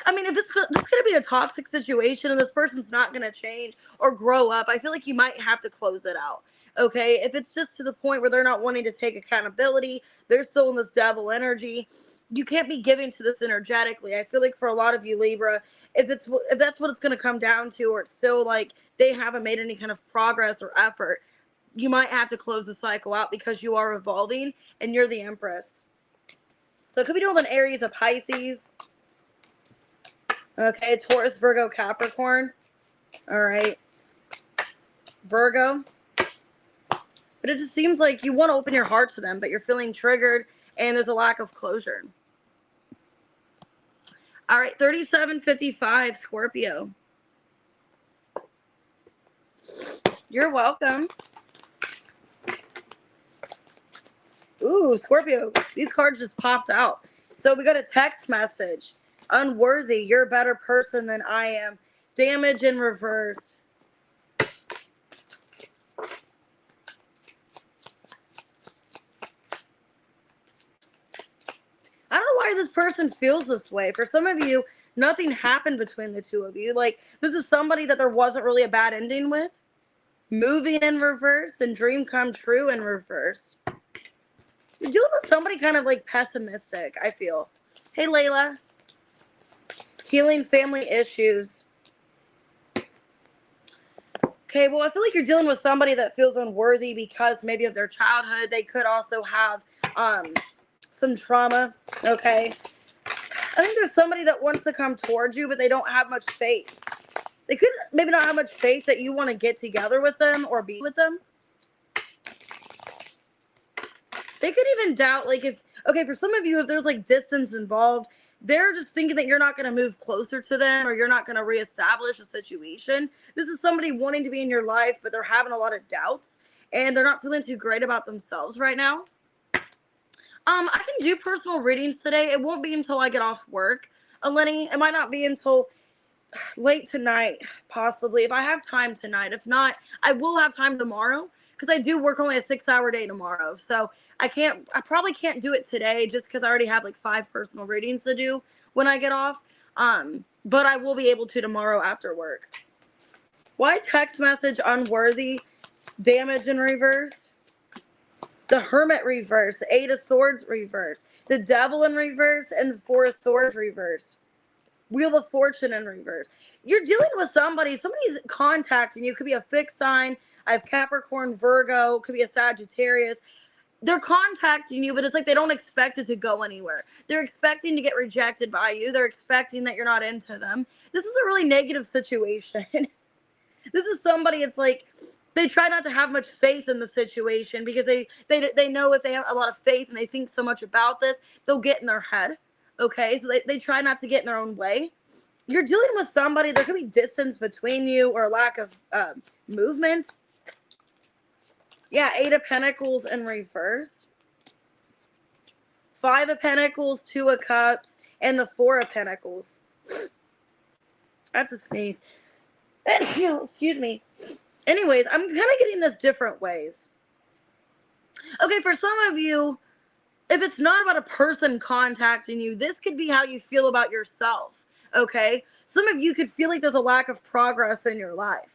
I mean, if this is going to be a toxic situation and this person's not going to change or grow up, I feel like you might have to close it out. Okay? If it's just to the point where they're not wanting to take accountability, they're still in this devil energy, you can't be giving to this energetically. I feel like for a lot of you, Libra, if that's what it's going to come down to, or it's still like they haven't made any kind of progress or effort, you might have to close the cycle out because you are evolving and you're the Empress. So it could be doing an Aries, a Pisces. Okay, Taurus, Virgo, Capricorn. All right. Virgo. But it just seems like you want to open your heart to them, but you're feeling triggered and there's a lack of closure. All right, 3755, Scorpio. You're welcome. Ooh, Scorpio. These cards just popped out. So we got a text message. Unworthy. You're a better person than I am. Damage in reverse. I don't know why this person feels this way. For some of you, nothing happened between the two of you. Like, this is somebody that there wasn't really a bad ending with. Moving in reverse and dream come true in reverse. You're dealing with somebody kind of like pessimistic, I feel. Hey, Layla. Healing family issues. Okay, well, I feel like you're dealing with somebody that feels unworthy because maybe of their childhood. They could also have some trauma, okay? I think there's somebody that wants to come towards you, but they don't have much faith. They could maybe not have much faith that you want to get together with them or be with them. They could even doubt, like, if, okay, for some of you, if there's, like, distance involved, they're just thinking that you're not going to move closer to them or you're not going to reestablish a situation. This is somebody wanting to be in your life, but they're having a lot of doubts and they're not feeling too great about themselves right now. I can do personal readings today. It won't be until I get off work, Eleni. It might not be until late tonight, possibly, if I have time tonight. If not, I will have time tomorrow because I do work only a 6-hour day tomorrow. So I probably can't do it today just because I already have like 5 personal readings to do when I get off. But I will be able to tomorrow after work. Why text message unworthy? Damage in reverse. The Hermit reverse. Eight of Swords reverse. The Devil in reverse and the Four of Swords reverse. Wheel of Fortune in reverse. You're dealing with somebody's contacting you. Could be a fixed sign. I have Capricorn, Virgo, could be a Sagittarius. They're contacting you, but it's like they don't expect it to go anywhere. They're expecting to get rejected by you. They're expecting that you're not into them. This is a really negative situation. This is somebody, it's like they try not to have much faith in the situation because they know if they have a lot of faith and they think so much about this, they'll get in their head. Okay, so they try not to get in their own way. You're dealing with somebody, there could be distance between you or lack of movement. Yeah, 8 of Pentacles in reverse. 5 of Pentacles, 2 of Cups, and the 4 of Pentacles. I have to sneeze. Excuse me. Anyways, I'm kind of getting this different ways. Okay, for some of you, if it's not about a person contacting you, this could be how you feel about yourself, okay? Some of you could feel like there's a lack of progress in your life.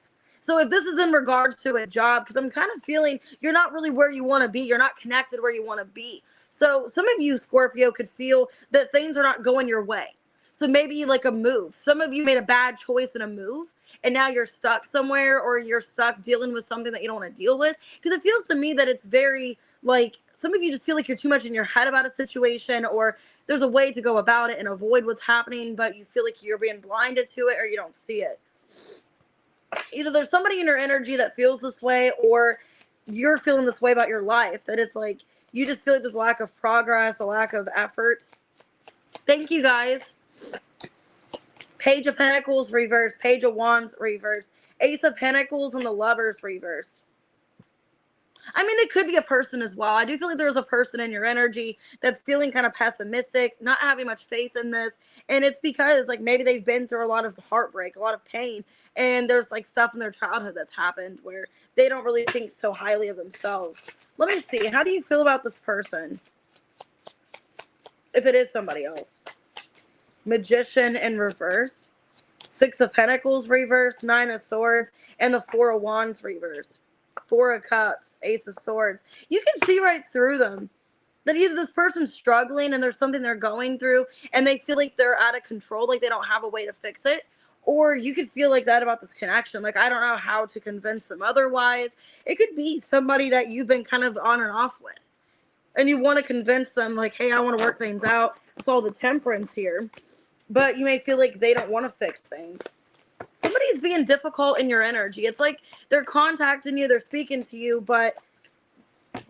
So if this is in regards to a job, because I'm kind of feeling you're not really where you want to be. You're not connected where you want to be. So some of you, Scorpio, could feel that things are not going your way. So maybe like a move. Some of you made a bad choice in a move, and now you're stuck somewhere, or you're stuck dealing with something that you don't want to deal with. Because it feels to me that it's very, like, some of you just feel like you're too much in your head about a situation, or there's a way to go about it and avoid what's happening, but you feel like you're being blinded to it or you don't see it. Either there's somebody in your energy that feels this way, or you're feeling this way about your life, that it's like you just feel like there's a lack of progress, a lack of effort. Thank you, guys. Page of Pentacles reverse, Page of Wands reverse, Ace of Pentacles, and the Lovers reverse. I mean, it could be a person as well. I do feel like there's a person in your energy that's feeling kind of pessimistic, not having much faith in this. And it's because, like, maybe they've been through a lot of heartbreak, a lot of pain. And there's, like, stuff in their childhood that's happened where they don't really think so highly of themselves. Let me see. How do you feel about this person? If it is somebody else. Magician in reverse. 6 of Pentacles reverse. 9 of Swords. And the 4 of Wands reverse. 4 of Cups, Ace of Swords. You can see right through them that either this person's struggling and there's something they're going through and they feel like they're out of control, like they don't have a way to fix it, or you could feel like that about this connection. Like, I don't know how to convince them otherwise. It could be somebody that you've been kind of on and off with, and you want to convince them, like, hey, I want to work things out. It's all the Temperance here, but you may feel like they don't want to fix things. Somebody's being difficult in your energy. It's like they're contacting you, they're speaking to you, but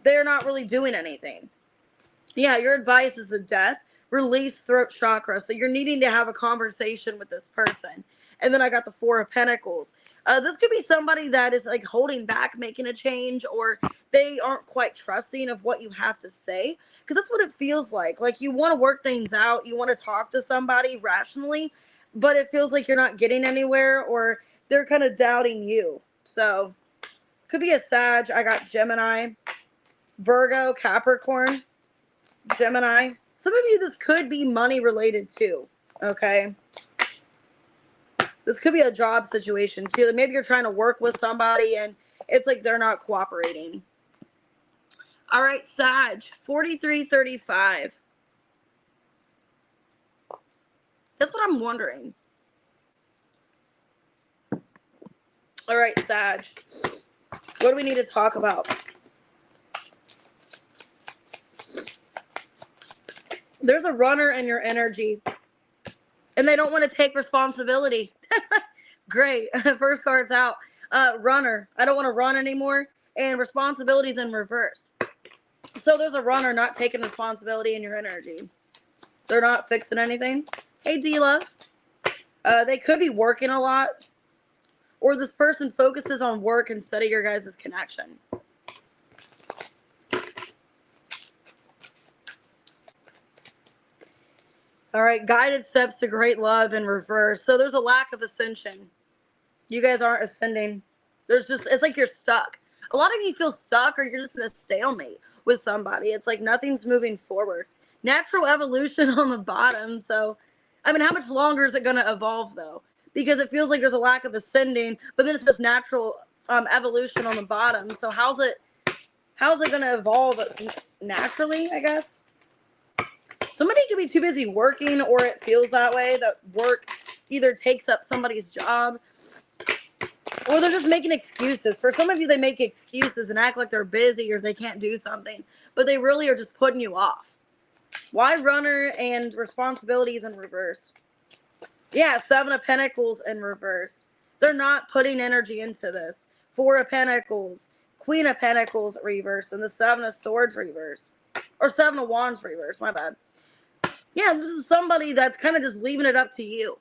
they're not really doing anything. Yeah, your advice is the Death. Release throat chakra. So you're needing to have a conversation with this person. And then I got the 4 of Pentacles. This could be somebody that is like holding back, making a change, or they aren't quite trusting of what you have to say. Because that's what it feels like. Like, you want to work things out. You want to talk to somebody rationally, but it feels like you're not getting anywhere, or they're kind of doubting you. So, could be a Sag. I got Gemini, Virgo, Capricorn, Gemini. Some of you, this could be money related too, okay? This could be a job situation too. Maybe you're trying to work with somebody and it's like they're not cooperating. All right, Sag, 4335. That's what I'm wondering. All right, Sag. What do we need to talk about? There's a runner in your energy, and they don't want to take responsibility. Great. First card's out. Runner. I don't want to run anymore, and responsibility's in reverse. So there's a runner not taking responsibility in your energy. They're not fixing anything. Hey, D-Love. They could be working a lot, or this person focuses on work instead of your guys' connection. All right, guided steps to great love in reverse. So there's a lack of ascension. You guys aren't ascending. There's just, it's like you're stuck. A lot of you feel stuck, or you're just in a stalemate with somebody. It's like nothing's moving forward. Natural evolution on the bottom. So, I mean, how much longer is it going to evolve, though? Because it feels like there's a lack of ascending, but then it's this natural evolution on the bottom. So how's it going to evolve naturally, I guess? Somebody could be too busy working, or it feels that way, that work either takes up somebody's job, or they're just making excuses. For some of you, they make excuses and act like they're busy or they can't do something, but they really are just putting you off. Why runner and responsibilities in reverse? Yeah, 7 of Pentacles in reverse. They're not putting energy into this. 4 of Pentacles, Queen of Pentacles reverse, and the 7 of Swords reverse. Or 7 of Wands reverse, my bad. Yeah, this is somebody that's kind of just leaving it up to you.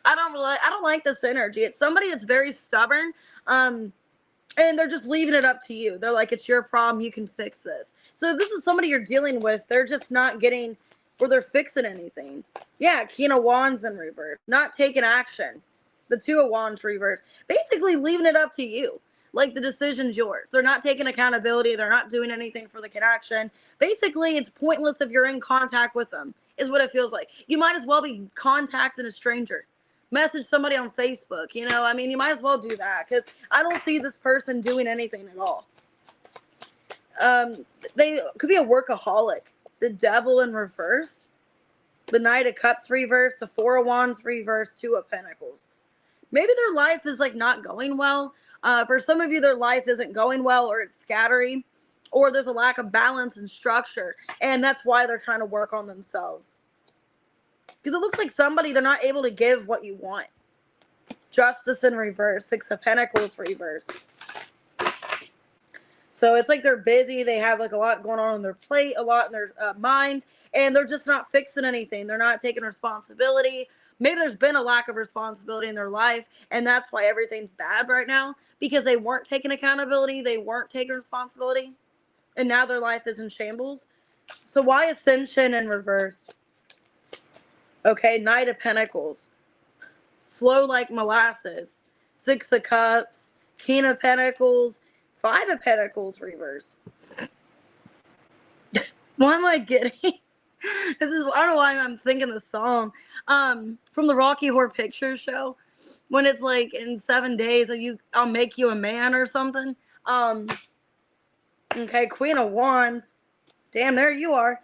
I don't like this energy. It's somebody that's very stubborn, and they're just leaving it up to you. They're like, it's your problem, you can fix this. So if this is somebody you're dealing with, they're just not getting, or they're fixing anything. Yeah, King of Wands in reverse, not taking action. The 2 of Wands reverse, basically leaving it up to you. Like the decision's yours. They're not taking accountability. They're not doing anything for the connection. Basically, it's pointless if you're in contact with them, is what it feels like. You might as well be contacting a stranger. Message somebody on Facebook, you know, I mean, you might as well do that, because I don't see this person doing anything at all. They could be a workaholic. The Devil in reverse, the Knight of Cups reverse, the 4 of Wands reverse, 2 of Pentacles. Maybe their life is like not going well. For some of you, their life isn't going well, or it's scattery, or there's a lack of balance and structure, and that's why they're trying to work on themselves. Because it looks like somebody, they're not able to give what you want. Justice in reverse, 6 of Pentacles reverse. So it's like they're busy. They have like a lot going on their plate, a lot in their mind, and they're just not fixing anything. They're not taking responsibility. Maybe there's been a lack of responsibility in their life, and that's why everything's bad right now, because they weren't taking accountability. They weren't taking responsibility, and now their life is in shambles. So why Ascension in reverse? Okay, Knight of Pentacles. Slow like molasses. 6 of Cups. King of Pentacles. 5 of Pentacles reversed. Why am I getting? I don't know why I'm thinking the song. From the Rocky Horror Picture Show. When it's like in 7 days, I'll make you a man or something. Okay, Queen of Wands. Damn, there you are.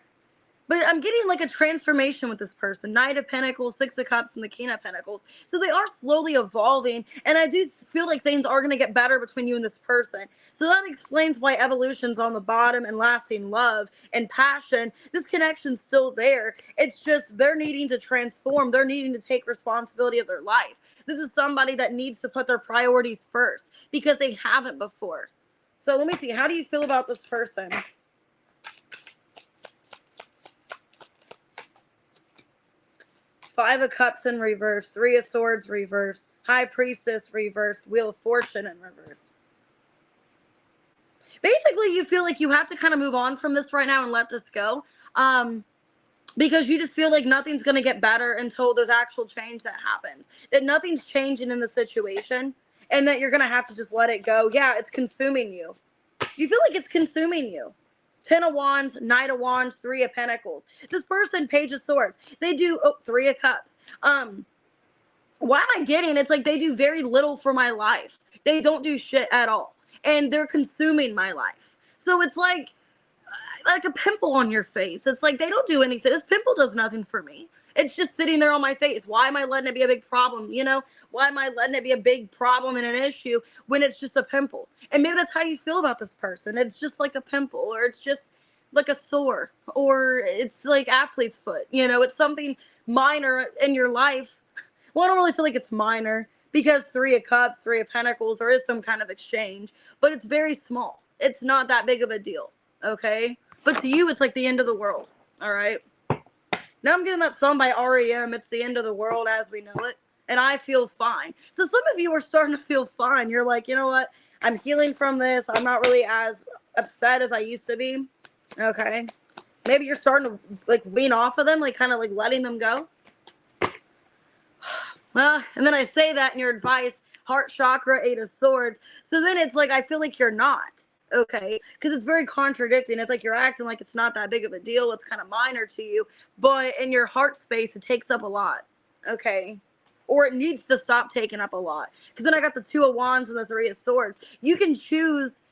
But I'm getting like a transformation with this person. Knight of Pentacles, 6 of Cups, and the King of Pentacles. So they are slowly evolving. And I do feel like things are going to get better between you and this person. So that explains why evolution's on the bottom and lasting love and passion. This connection's still there. It's just they're needing to transform. They're needing to take responsibility of their life. This is somebody that needs to put their priorities first because they haven't before. So let me see. How do you feel about this person? Five of Cups in reverse, 3 of Swords reverse, High Priestess reverse, Wheel of Fortune in reverse. Basically, you feel like you have to kind of move on from this right now and let this go. Because you just feel like nothing's going to get better until there's actual change that happens. That nothing's changing in the situation and that you're going to have to just let it go. Yeah, it's consuming you. You feel like it's consuming you. 10 of Wands, Knight of Wands, 3 of Pentacles. This person, Page of Swords. They do, 3 of Cups. What am I getting? It's like they do very little for my life. They don't do shit at all. And they're consuming my life. So it's like a pimple on your face. It's like they don't do anything. This pimple does nothing for me. It's just sitting there on my face. Why am I letting it be a big problem? You know, why am I letting it be a big problem and an issue when it's just a pimple? And maybe that's how you feel about this person. It's just like a pimple, or it's just like a sore, or it's like athlete's foot. You know, it's something minor in your life. Well, I don't really feel like it's minor because 3 of Cups, 3 of Pentacles, there is some kind of exchange, but it's very small. It's not that big of a deal. Okay. But to you, it's like the end of the world. All right. Now I'm getting that song by REM. It's the end of the world as we know it. And I feel fine. So some of you are starting to feel fine. You're like, you know what? I'm healing from this. I'm not really as upset as I used to be. Okay. Maybe you're starting to like wean off of them, like kind of like letting them go. Well, and then I say that in your advice, heart chakra, 8 of Swords. So then it's like, I feel like you're not. Okay, because it's very contradicting. It's like you're acting like it's not that big of a deal. It's kind of minor to you, but in your heart space, it takes up a lot. Okay, or it needs to stop taking up a lot. Because then I got the 2 of Wands and the 3 of Swords. You can choose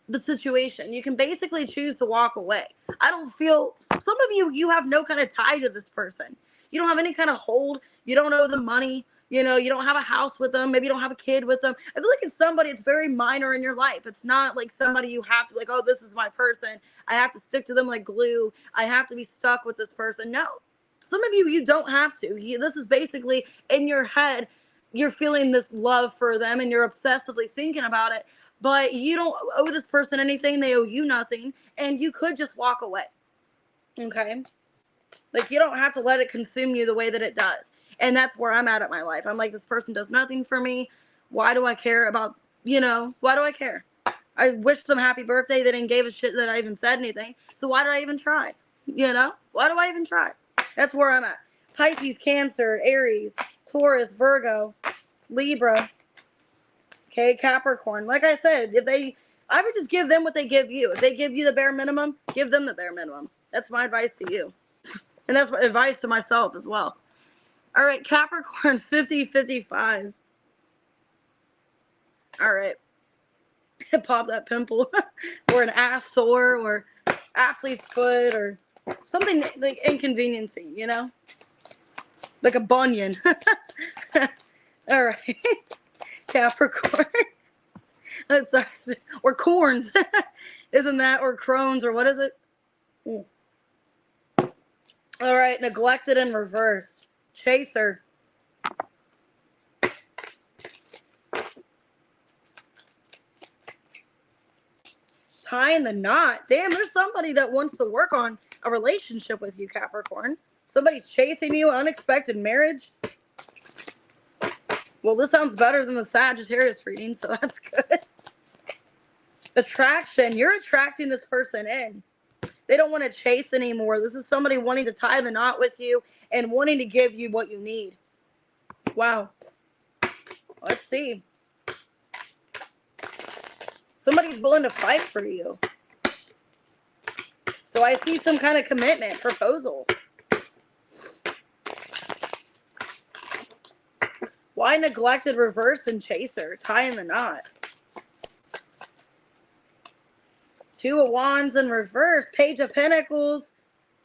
the situation. You can basically choose to walk away. I don't feel, some of you have no kind of tie to this person. You don't have any kind of hold. You don't owe them money. You know, you don't have a house with them. Maybe you don't have a kid with them. I feel like it's somebody, it's very minor in your life. It's not like somebody you have to like, oh, this is my person. I have to stick to them like glue. I have to be stuck with this person. No. Some of you, you don't have to. This is basically in your head. You're feeling this love for them and you're obsessively thinking about it, but you don't owe this person anything. They owe you nothing. And you could just walk away. Okay. Like, you don't have to let it consume you the way that it does. And that's where I'm at my life. I'm like, this person does nothing for me. Why do I care about, why do I care? I wished them happy birthday. They didn't give a shit that I even said anything. So why did I even try? Why do I even try? That's where I'm at. Pisces, Cancer, Aries, Taurus, Virgo, Libra, okay, Capricorn. Like I said, I would just give them what they give you. If they give you the bare minimum, give them the bare minimum. That's my advice to you. And that's my advice to myself as well. All right, Capricorn, 50-55. All right. Pop that pimple or an ass sore or athlete's foot or something like inconveniencing, like a bunion. All right. Capricorn. That's or corns. Isn't that, or Crohn's, or what is it? All right, neglected and reversed. Chaser. Tying the knot. Damn, there's somebody that wants to work on a relationship with you, Capricorn. Somebody's chasing you, unexpected marriage. Well, this sounds better than the Sagittarius reading, so that's good. Attraction. You're attracting this person in. They don't want to chase anymore. This is somebody wanting to tie the knot with you and wanting to give you what you need. Wow. Let's see. Somebody's willing to fight for you. So I see some kind of commitment, proposal. Why neglected, reverse, and chaser? Tying the knot. Two of Wands in reverse. Page of Pentacles.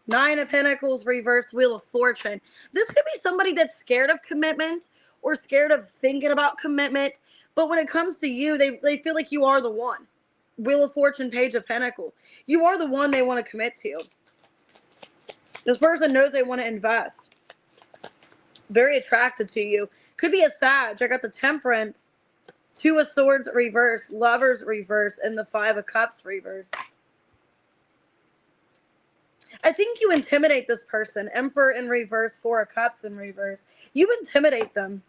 Nine of Pentacles, reverse, Wheel of Fortune. This could be somebody that's scared of commitment or scared of thinking about commitment. But when it comes to you, they feel like you are the one. Wheel of Fortune, Page of Pentacles. You are the one they want to commit to. This person knows they want to invest. Very attracted to you. Could be a Sag. I got the Temperance, Two of Swords reverse, Lovers reverse, and the Five of Cups reverse. I think you intimidate this person. Emperor in reverse, Four of Cups in reverse. You intimidate them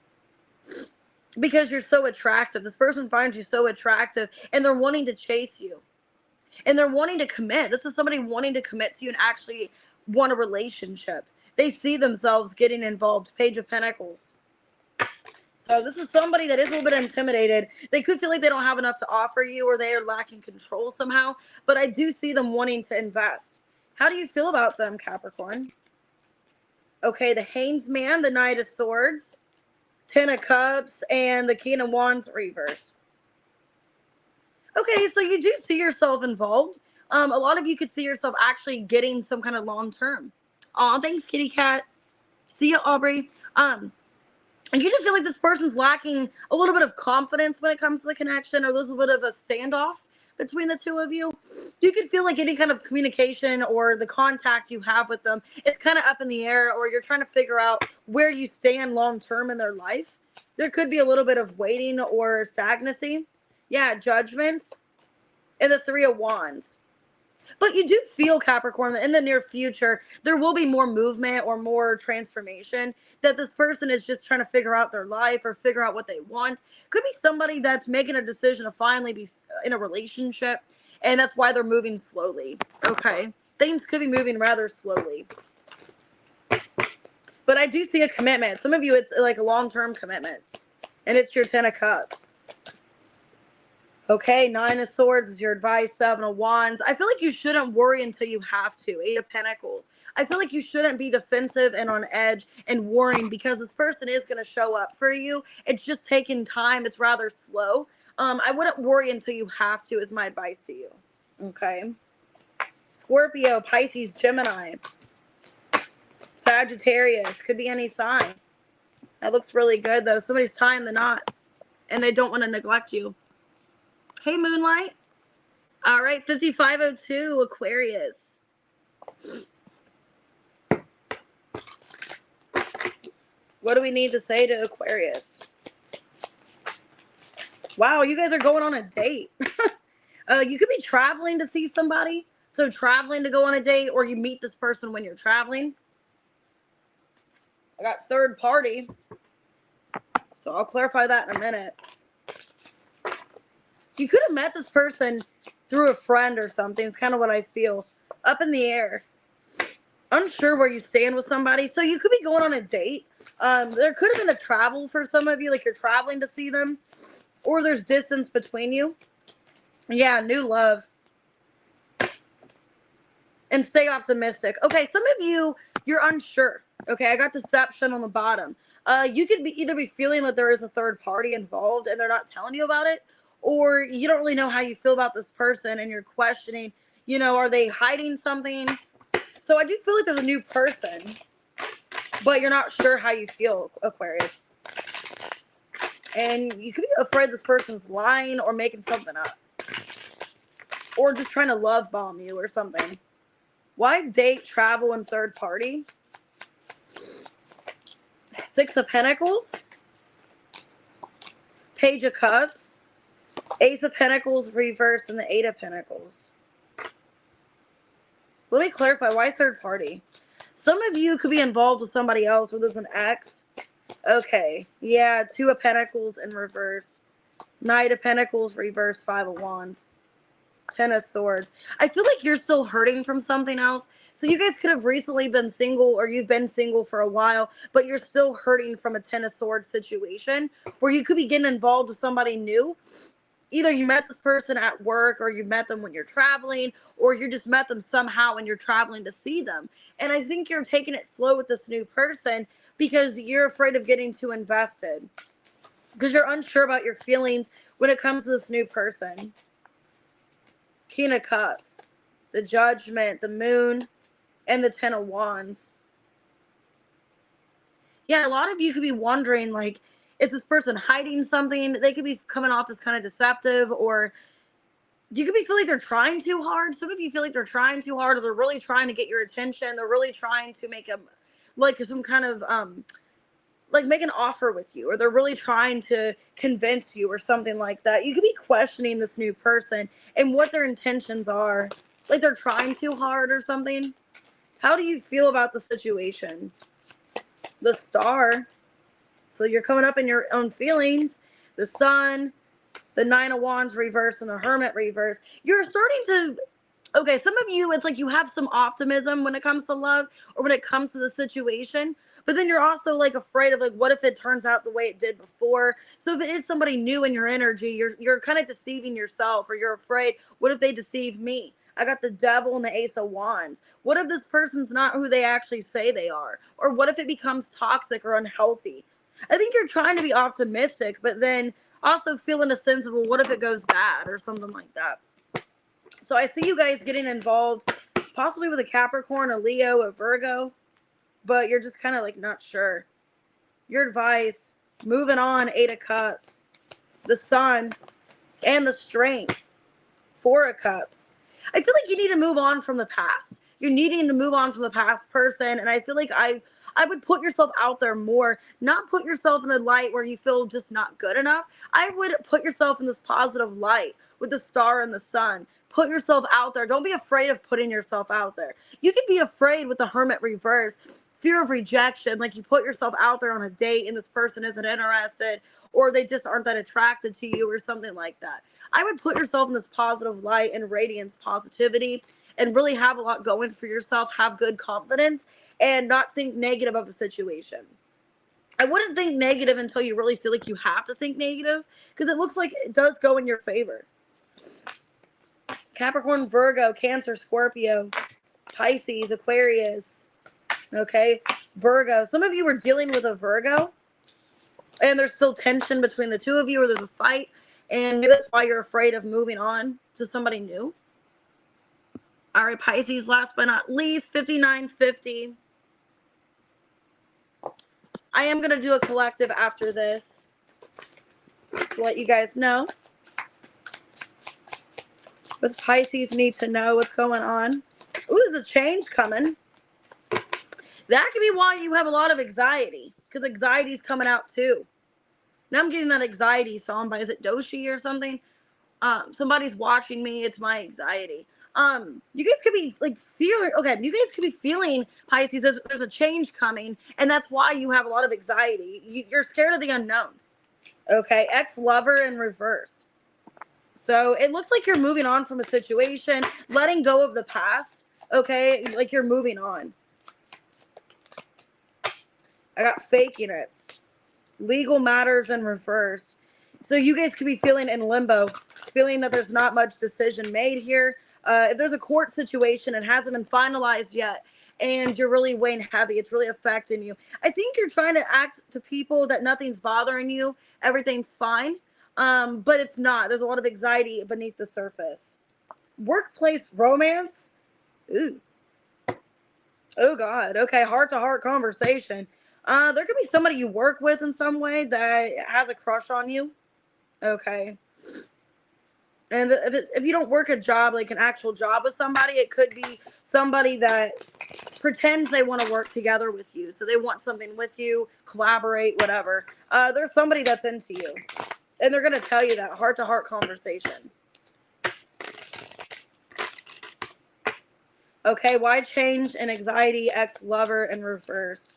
because you're so attractive. This person finds you so attractive and they're wanting to chase you. And they're wanting to commit. This is somebody wanting to commit to you and actually want a relationship. They see themselves getting involved. Page of Pentacles. So this is somebody that is a little bit intimidated. They could feel like they don't have enough to offer you or they are lacking control somehow. But I do see them wanting to invest. How do you feel about them, Capricorn? Okay, the Hanged Man, the Knight of Swords, Ten of Cups, and the King of Wands reverse. Okay, so you do see yourself involved. A lot of you could see yourself actually getting some kind of long-term. Aw, thanks, kitty cat. See ya, Aubrey. And you just feel like this person's lacking a little bit of confidence when it comes to the connection, or there's a little bit of a standoff between the two of you. You could feel like any kind of communication or the contact you have with them, it's kind of up in the air, or you're trying to figure out where you stand long-term in their life. There could be a little bit of waiting or stagnancy. Yeah, Judgment, and the Three of Wands. But you do feel, Capricorn, that in the near future, there will be more movement or more transformation, that this person is just trying to figure out their life or figure out what they want. Could be somebody that's making a decision to finally be in a relationship, and that's why they're moving slowly. Okay? Things could be moving rather slowly. But I do see a commitment. Some of you, it's like a long-term commitment, and it's your Ten of Cups. Okay, Nine of Swords is your advice. Seven of Wands. I feel like you shouldn't worry until you have to. Eight of Pentacles. I feel like you shouldn't be defensive and on edge and worrying, because this person is going to show up for you. It's just taking time. It's rather slow. I wouldn't worry until you have to, is my advice to you. Okay. Scorpio, Pisces, Gemini, Sagittarius, could be any sign. That looks really good though. Somebody's tying the knot and they don't want to neglect you. Hey, Moonlight. All right, 5502, Aquarius. What do we need to say to Aquarius? Wow, you guys are going on a date. You could be traveling to see somebody. So traveling to go on a date, or you meet this person when you're traveling. I got third party. So I'll clarify that in a minute. You could have met this person through a friend or something. It's kind of what I feel. Up in the air. Unsure where you stand with somebody. So you could be going on a date. There could have been a travel for some of you. Like you're traveling to see them. Or there's distance between you. Yeah, new love. And stay optimistic. Okay, some of you, you're unsure. Okay, I got deception on the bottom. You could either be feeling that there is a third party involved and they're not telling you about it, or you don't really know how you feel about this person and you're questioning, you know, are they hiding something? So I do feel like there's a new person, but you're not sure how you feel, Aquarius. And you could be afraid this person's lying or making something up. Or just trying to love bomb you or something. Why date, travel, and third party? Six of Pentacles. Page of Cups. Ace of Pentacles reverse and the Eight of Pentacles. Let me clarify, why third party? Some of you could be involved with somebody else, where there's an ex. Okay, yeah, Two of Pentacles in reverse. Knight of Pentacles reverse, Five of Wands. Ten of Swords. I feel like you're still hurting from something else. So you guys could have recently been single, or you've been single for a while, but you're still hurting from a Ten of Swords situation where you could be getting involved with somebody new. Either you met this person at work, or you met them when you're traveling, or you just met them somehow and you're traveling to see them. And I think you're taking it slow with this new person because you're afraid of getting too invested. Because you're unsure about your feelings when it comes to this new person. King of Cups, the Judgment, the Moon, and the Ten of Wands. Yeah, a lot of you could be wondering, like, is this person hiding something? They could be coming off as kind of deceptive, or you could be feeling like they're trying too hard. Some of you feel like they're trying too hard, or they're really trying to get your attention. They're really trying to make some kind of like make an offer with you, or they're really trying to convince you or something like that. You could be questioning this new person and what their intentions are. Like they're trying too hard or something. How do you feel about the situation? The Star. So you're coming up in your own feelings. The Sun, the Nine of Wands reverse, and the Hermit reverse. You're starting to, okay, some of you, it's like you have some optimism when it comes to love or when it comes to the situation. But then you're also like afraid of like, what if it turns out the way it did before? So if it is somebody new in your energy, you're kind of deceiving yourself, or you're afraid, what if they deceive me? I got the Devil and the Ace of Wands. What if this person's not who they actually say they are? Or what if it becomes toxic or unhealthy? I think you're trying to be optimistic, but then also feeling a sense of, well, what if it goes bad or something like that? So I see you guys getting involved possibly with a Capricorn, a Leo, a Virgo, but you're just kind of like not sure. Your advice, moving on, Eight of Cups, the Sun, and the Strength, Four of Cups. I feel like you need to move on from the past. You're needing to move on from the past person, and I feel like I would put yourself out there more, not put yourself in a light where you feel just not good enough. I would put yourself in this positive light with the Star and the Sun. Put yourself out there. Don't be afraid of putting yourself out there. You could be afraid with the Hermit reverse, fear of rejection, like you put yourself out there on a date and this person isn't interested, or they just aren't that attracted to you or something like that. I would put yourself in this positive light and radiance positivity and really have a lot going for yourself, have good confidence, and not think negative of a situation. I wouldn't think negative until you really feel like you have to think negative, because it looks like it does go in your favor. Capricorn, Virgo, Cancer, Scorpio, Pisces, Aquarius, okay? Virgo. Some of you are dealing with a Virgo, and there's still tension between the two of you, or there's a fight. And maybe that's why you're afraid of moving on to somebody new. All right, Pisces, last but not least, 5950. I am going to do a collective after this, just to let you guys know. What Pisces need to know what's going on. Ooh, there's a change coming. That could be why you have a lot of anxiety, because anxiety is coming out too. Now I'm getting that anxiety song by, is it Doshi or something? Somebody's watching me. It's my anxiety. You guys could be like feeling, okay, you guys could be feeling, Pisces, there's a change coming, and that's why you have a lot of anxiety. You're scared of the unknown. Okay, ex-lover in reverse. So it looks like you're moving on from a situation, letting go of the past. Okay, like you're moving on. I got faking it. Legal matters in reverse. So you guys could be feeling in limbo, feeling that there's not much decision made here. If there's a court situation, it hasn't been finalized yet, and you're really weighing heavy. It's really affecting you. I think you're trying to act to people that nothing's bothering you. Everything's fine. But it's not. There's a lot of anxiety beneath the surface. Workplace romance. Ooh. Oh, God. Okay, heart-to-heart conversation. There could be somebody you work with in some way that has a crush on you. Okay. And if you don't work a job, like an actual job with somebody, it could be somebody that pretends they want to work together with you. So they want something with you, collaborate, whatever. There's somebody that's into you. And they're going to tell you that heart-to-heart conversation. Okay, why change and anxiety, ex-lover, and reverse?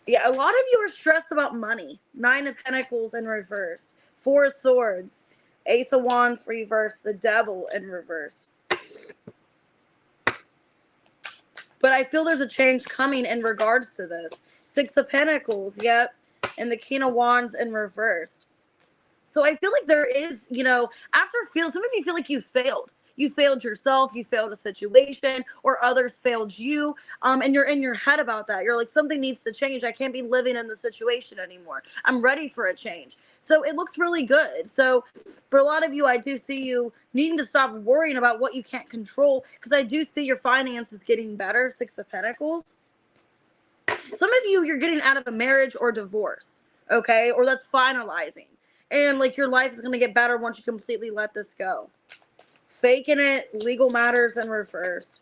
Yeah, a lot of you are stressed about money. 9 of Pentacles in reverse. 4 of Swords. Ace of Wands reverse. The Devil in reverse. But I feel there's a change coming in regards to this. 6 of Pentacles, yep. And the King of Wands in reverse. So I feel like there is, you know, some of you feel like you failed. You failed yourself, you failed a situation, or others failed you. And you're in your head about that. You're like, something needs to change. I can't be living in the situation anymore. I'm ready for a change. So it looks really good. So for a lot of you, I do see you needing to stop worrying about what you can't control, because I do see your finances getting better. 6 of Pentacles. Some of you, you're getting out of a marriage or divorce, okay? Or that's finalizing. And like your life is going to get better once you completely let this go. Faking it, legal matters in reverse.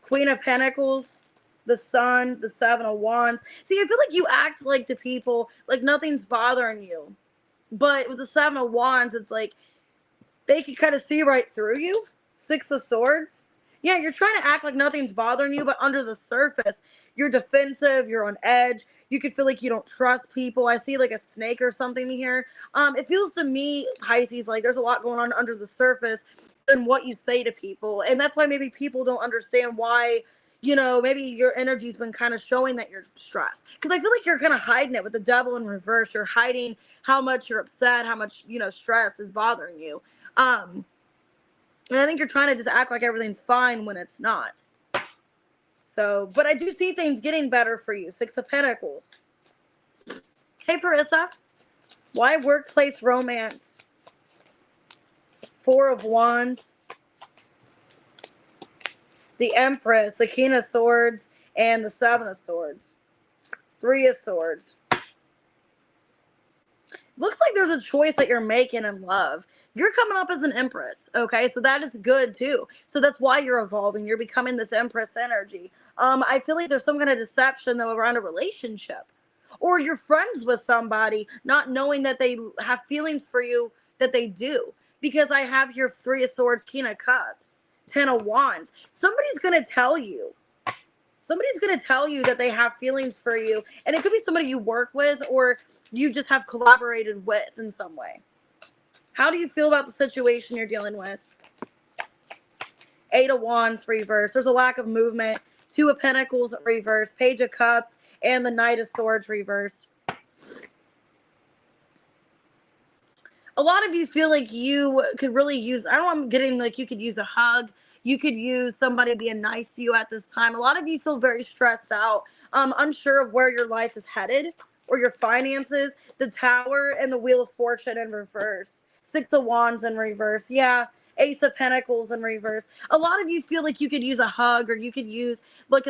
Queen of Pentacles, the Sun, the 7 of Wands. See, I feel like you act like to people like nothing's bothering you. But with the 7 of Wands, it's like they can kind of see right through you. 6 of Swords. Yeah, you're trying to act like nothing's bothering you, but under the surface, you're defensive, you're on edge. You could feel like you don't trust people. I see like a snake or something here. It feels to me, Pisces, like there's a lot going on under the surface than what you say to people. And that's why maybe people don't understand why, you know, maybe your energy's been kind of showing that you're stressed. Because I feel like you're kind of hiding it with the Devil in reverse. You're hiding how much you're upset, how much, you know, stress is bothering you. And I think you're trying to just act like everything's fine when it's not. So, but I do see things getting better for you. 6 of Pentacles. Hey, Parissa. Why workplace romance? 4 of Wands. The Empress, the King of Swords, and the 7 of Swords. 3 of Swords. Looks like there's a choice that you're making in love. You're coming up as an Empress, okay? So that is good, too. So that's why you're evolving. You're becoming this Empress energy. I feel like there's some kind of deception, though, around a relationship. Or you're friends with somebody, not knowing that they have feelings for you that they do. Because I have here 3 of Swords, King of Cups, 10 of Wands. Somebody's going to tell you. Somebody's going to tell you that they have feelings for you. And it could be somebody you work with or you just have collaborated with in some way. How do you feel about the situation you're dealing with? 8 of Wands reverse. There's a lack of movement. 2 of Pentacles reverse. Page of Cups and the Knight of Swords reverse. A lot of you feel like you could really use, I don't know, I'm getting like you could use a hug. You could use somebody being nice to you at this time. A lot of you feel very stressed out, unsure of where your life is headed or your finances. The Tower and the Wheel of Fortune in reverse. Six of Wands in reverse. Yeah. Ace of Pentacles in reverse. A lot of you feel like you could use a hug, or you could use like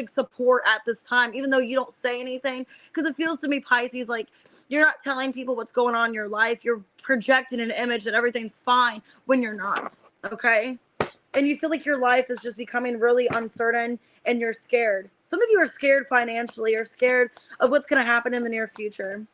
support at this time, even though you don't say anything, because it feels to me, Pisces, like you're not telling people what's going on in your life. You're projecting an image that everything's fine when you're not. Okay? And you feel like your life is just becoming really uncertain, and you're scared. Some of you are scared financially, or scared of what's going to happen in the near future.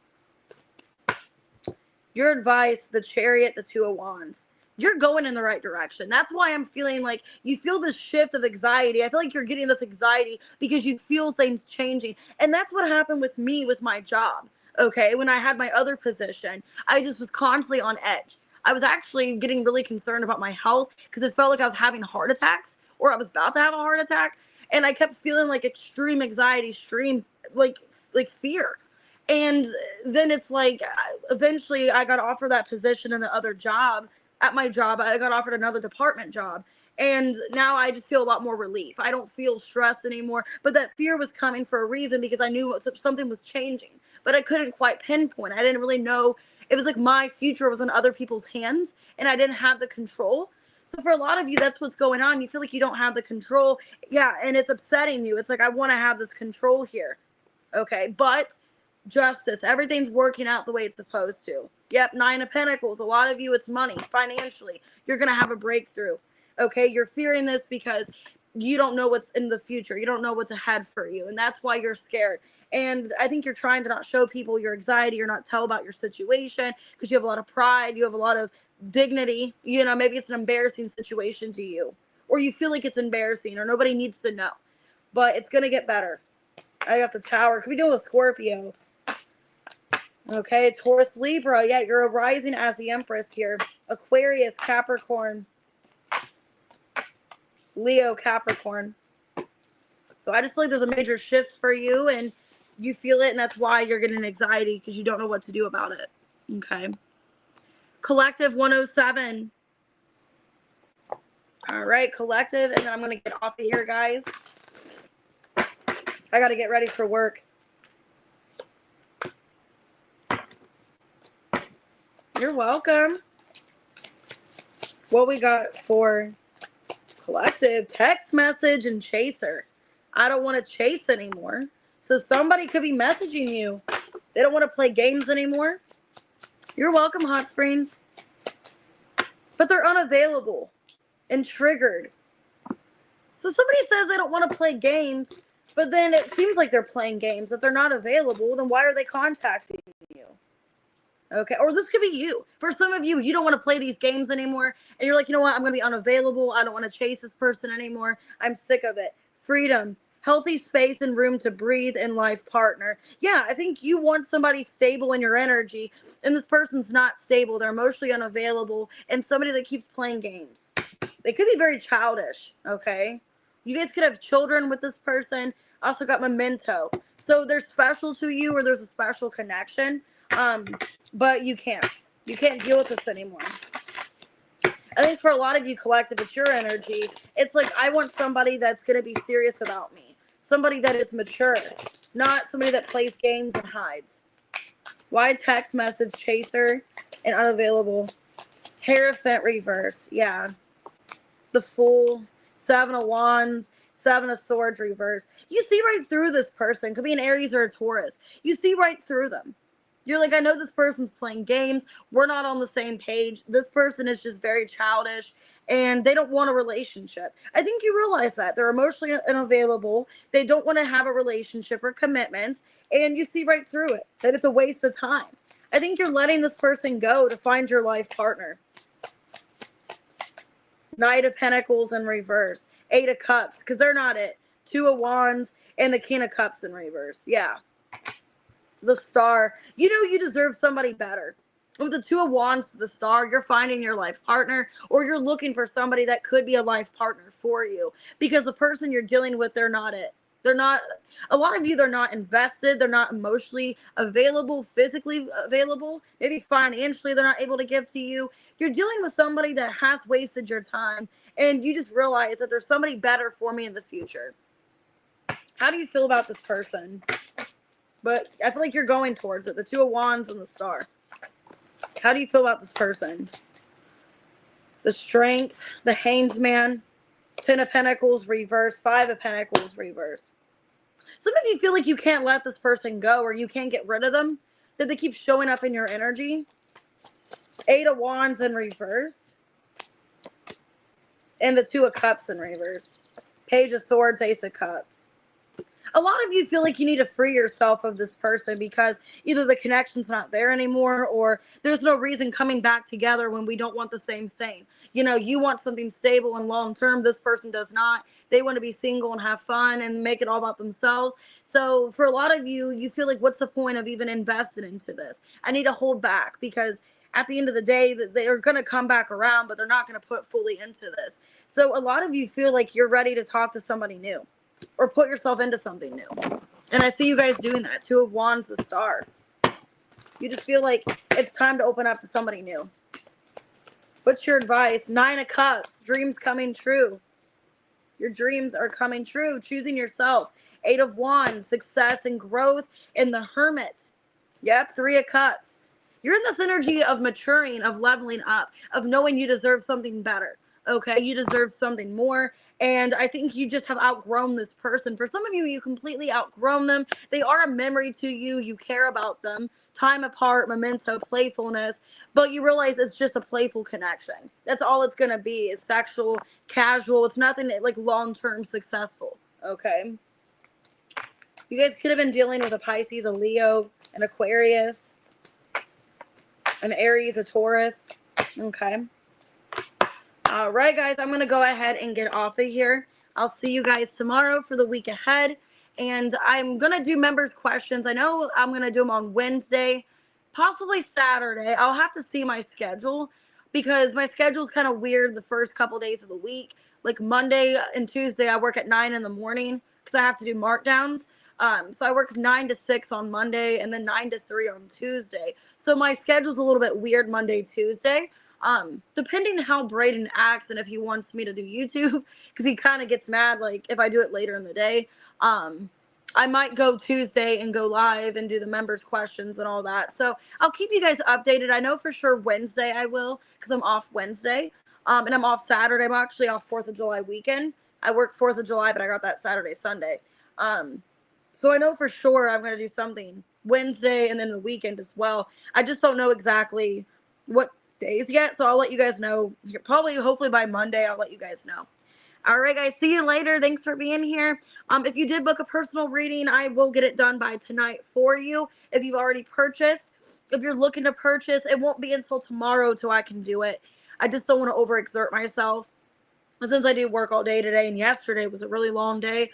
Your advice, the Chariot, the Two of Wands. You're going in the right direction. That's why I'm feeling like you feel this shift of anxiety. I feel like you're getting this anxiety because you feel things changing. And that's what happened with me with my job. Okay. When I had my other position, I just was constantly on edge. I was actually getting really concerned about my health because it felt like I was having heart attacks, or I was about to have a heart attack. And I kept feeling like extreme anxiety, extreme like fear. And then it's like, eventually I got offered that position in the other job. At my job, I got offered another department job. And now I just feel a lot more relief. I don't feel stress anymore. But that fear was coming for a reason, because I knew something was changing. But I couldn't quite pinpoint. I didn't really know. It was like my future was in other people's hands, and I didn't have the control. So for a lot of you, that's what's going on. You feel like you don't have the control. Yeah, and it's upsetting you. It's like, I want to have this control here. Okay, but justice. Everything's working out the way it's supposed to. Yep, Nine of Pentacles. A lot of you, it's money. Financially, you're going to have a breakthrough. Okay, you're fearing this because you don't know what's in the future. You don't know what's ahead for you, and that's why you're scared. And I think you're trying to not show people your anxiety, or not tell about your situation, because you have a lot of pride. You have a lot of dignity. You know, maybe it's an embarrassing situation to you, or you feel like it's embarrassing, or nobody needs to know. But it's going to get better. I got the Tower. Could be doing with Scorpio. Okay, Taurus, Libra. Yeah, you're rising as the Empress here. Aquarius, Capricorn. Leo, Capricorn. So I just feel like there's a major shift for you, and you feel it, and that's why you're getting anxiety, because you don't know what to do about it. Okay. Collective 107. All right, Collective, and then I'm going to get off of here, guys. I got to get ready for work. You're welcome. What we got for Collective? Text message and chaser. I don't want to chase anymore. So somebody could be messaging you. They don't want to play games anymore. You're welcome, Hot Springs. But they're unavailable and triggered. So somebody says they don't want to play games, but then it seems like they're playing games. If they're not available, then why are they contacting you? Okay, or this could be you. For some of you, you don't want to play these games anymore, and you're like, you know what, I'm going to be unavailable. I don't want to chase this person anymore. I'm sick of it. Freedom, healthy space and room to breathe in life partner. Yeah, I think you want somebody stable in your energy, and this person's not stable. They're emotionally unavailable, and somebody that keeps playing games. They could be very childish, okay? You guys could have children with this person. Also got Memento. So they're special to you, or there's a special connection. But you can't deal with this anymore. I think for a lot of you, Collective, it's your energy. It's like, I want somebody that's going to be serious about me. Somebody that is mature, not somebody that plays games and hides. Why text message, chaser, and unavailable? Hierophant reverse. Yeah. The Fool, Seven of Wands, Seven of Swords reverse. You see right through this person. Could be an Aries or a Taurus. You see right through them. You're like, I know this person's playing games. We're not on the same page. This person is just very childish, and they don't want a relationship. I think you realize that. They're emotionally unavailable. They don't want to have a relationship or commitments, and you see right through it, that it's a waste of time. I think you're letting this person go to find your life partner. Knight of Pentacles in reverse. Eight of Cups, because they're not it. Two of Wands and the King of Cups in reverse. Yeah. The Star. You know you deserve somebody better. With the Two of Wands to the Star, you're finding your life partner, or you're looking for somebody that could be a life partner for you, because the person you're dealing with, they're not it. They're not, a lot of you, they're not invested. They're not emotionally available, physically available. Maybe financially, they're not able to give to you. You're dealing with somebody that has wasted your time, and you just realize that there's somebody better for me in the future. How do you feel about this person? but I feel like you're going towards it. The Two of Wands and the Star. How do you feel about this person? The Strength, the Hanged Man, 10 of Pentacles reverse, 5 of Pentacles reverse. Some of you feel like you can't let this person go or you can't get rid of them, that they keep showing up in your energy. 8 of Wands in reverse. And the 2 of Cups in reverse. Page of Swords, Ace of Cups. A lot of you feel like you need to free yourself of this person because either the connection's not there anymore or there's no reason coming back together when we don't want the same thing. You know, you want something stable and long-term. This person does not. They want to be single and have fun and make it all about themselves. So for a lot of you, you feel like, what's the point of even investing into this? I need to hold back because at the end of the day, they're going to come back around, but they're not going to put fully into this. So a lot of you feel like you're ready to talk to somebody new or put yourself into something new. And I see you guys doing that. 2 of Wands, the Star. You just feel like it's time to open up to somebody new. What's your advice? 9 of Cups, dreams coming true. Your dreams are coming true. Choosing yourself. 8 of Wands, success and growth. And the Hermit. Yep, 3 of Cups. You're in this energy of maturing, of leveling up, of knowing you deserve something better. Okay, you deserve something more. And I think you just have outgrown this person. For some of you, you completely outgrown them. They are a memory to you. You care about them. Time apart, memento, playfulness. But you realize it's just a playful connection. That's all it's going to be, is sexual, casual. It's nothing like long-term successful. Okay. You guys could have been dealing with a Pisces, a Leo, an Aquarius, an Aries, a Taurus. Okay. All right, guys, I'm going to go ahead and get off of here. I'll see you guys tomorrow for the week ahead. And I'm going to do members' questions. I know I'm going to do them on Wednesday, possibly Saturday. I'll have to see my schedule because my schedule is kind of weird the first couple days of the week. Like Monday and Tuesday, I work at 9 in the morning because I have to do markdowns. So I work 9 to 6 on Monday and then 9 to 3 on Tuesday. So my schedule's a little bit weird Monday, Tuesday. Depending how Brayden acts and if he wants me to do YouTube, because he kind of gets mad like if I do it later in the day. I might go Tuesday and go live and do the members' questions and all that. So I'll keep you guys updated. I know for sure Wednesday I will because I'm off Wednesday. And I'm off Saturday. I'm actually off 4th of July weekend. I work 4th of July, but I got that Saturday, Sunday. So I know for sure I'm going to do something Wednesday and then the weekend as well. I just don't know exactly what days yet, so I'll let you guys know. Probably, hopefully by Monday, I'll let you guys know. All right, guys, see you later. Thanks for being here. If you did book a personal reading, I will get it done by tonight for you. If you've already purchased, if you're looking to purchase, it won't be until tomorrow till I can do it. I just don't want to overexert myself. And since I do work all day today and yesterday was a really long day,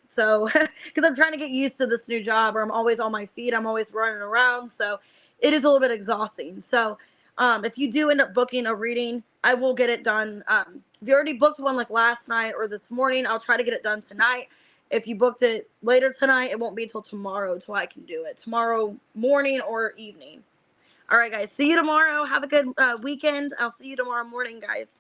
so because I'm trying to get used to this new job where I'm always on my feet, I'm always running around, so it is a little bit exhausting. So if you do end up booking a reading, I will get it done. If you already booked one like last night or this morning, I'll try to get it done tonight. If you booked it later tonight, it won't be till tomorrow till I can do it. Tomorrow morning or evening. All right, guys. See you tomorrow. Have a good weekend. I'll see you tomorrow morning, guys.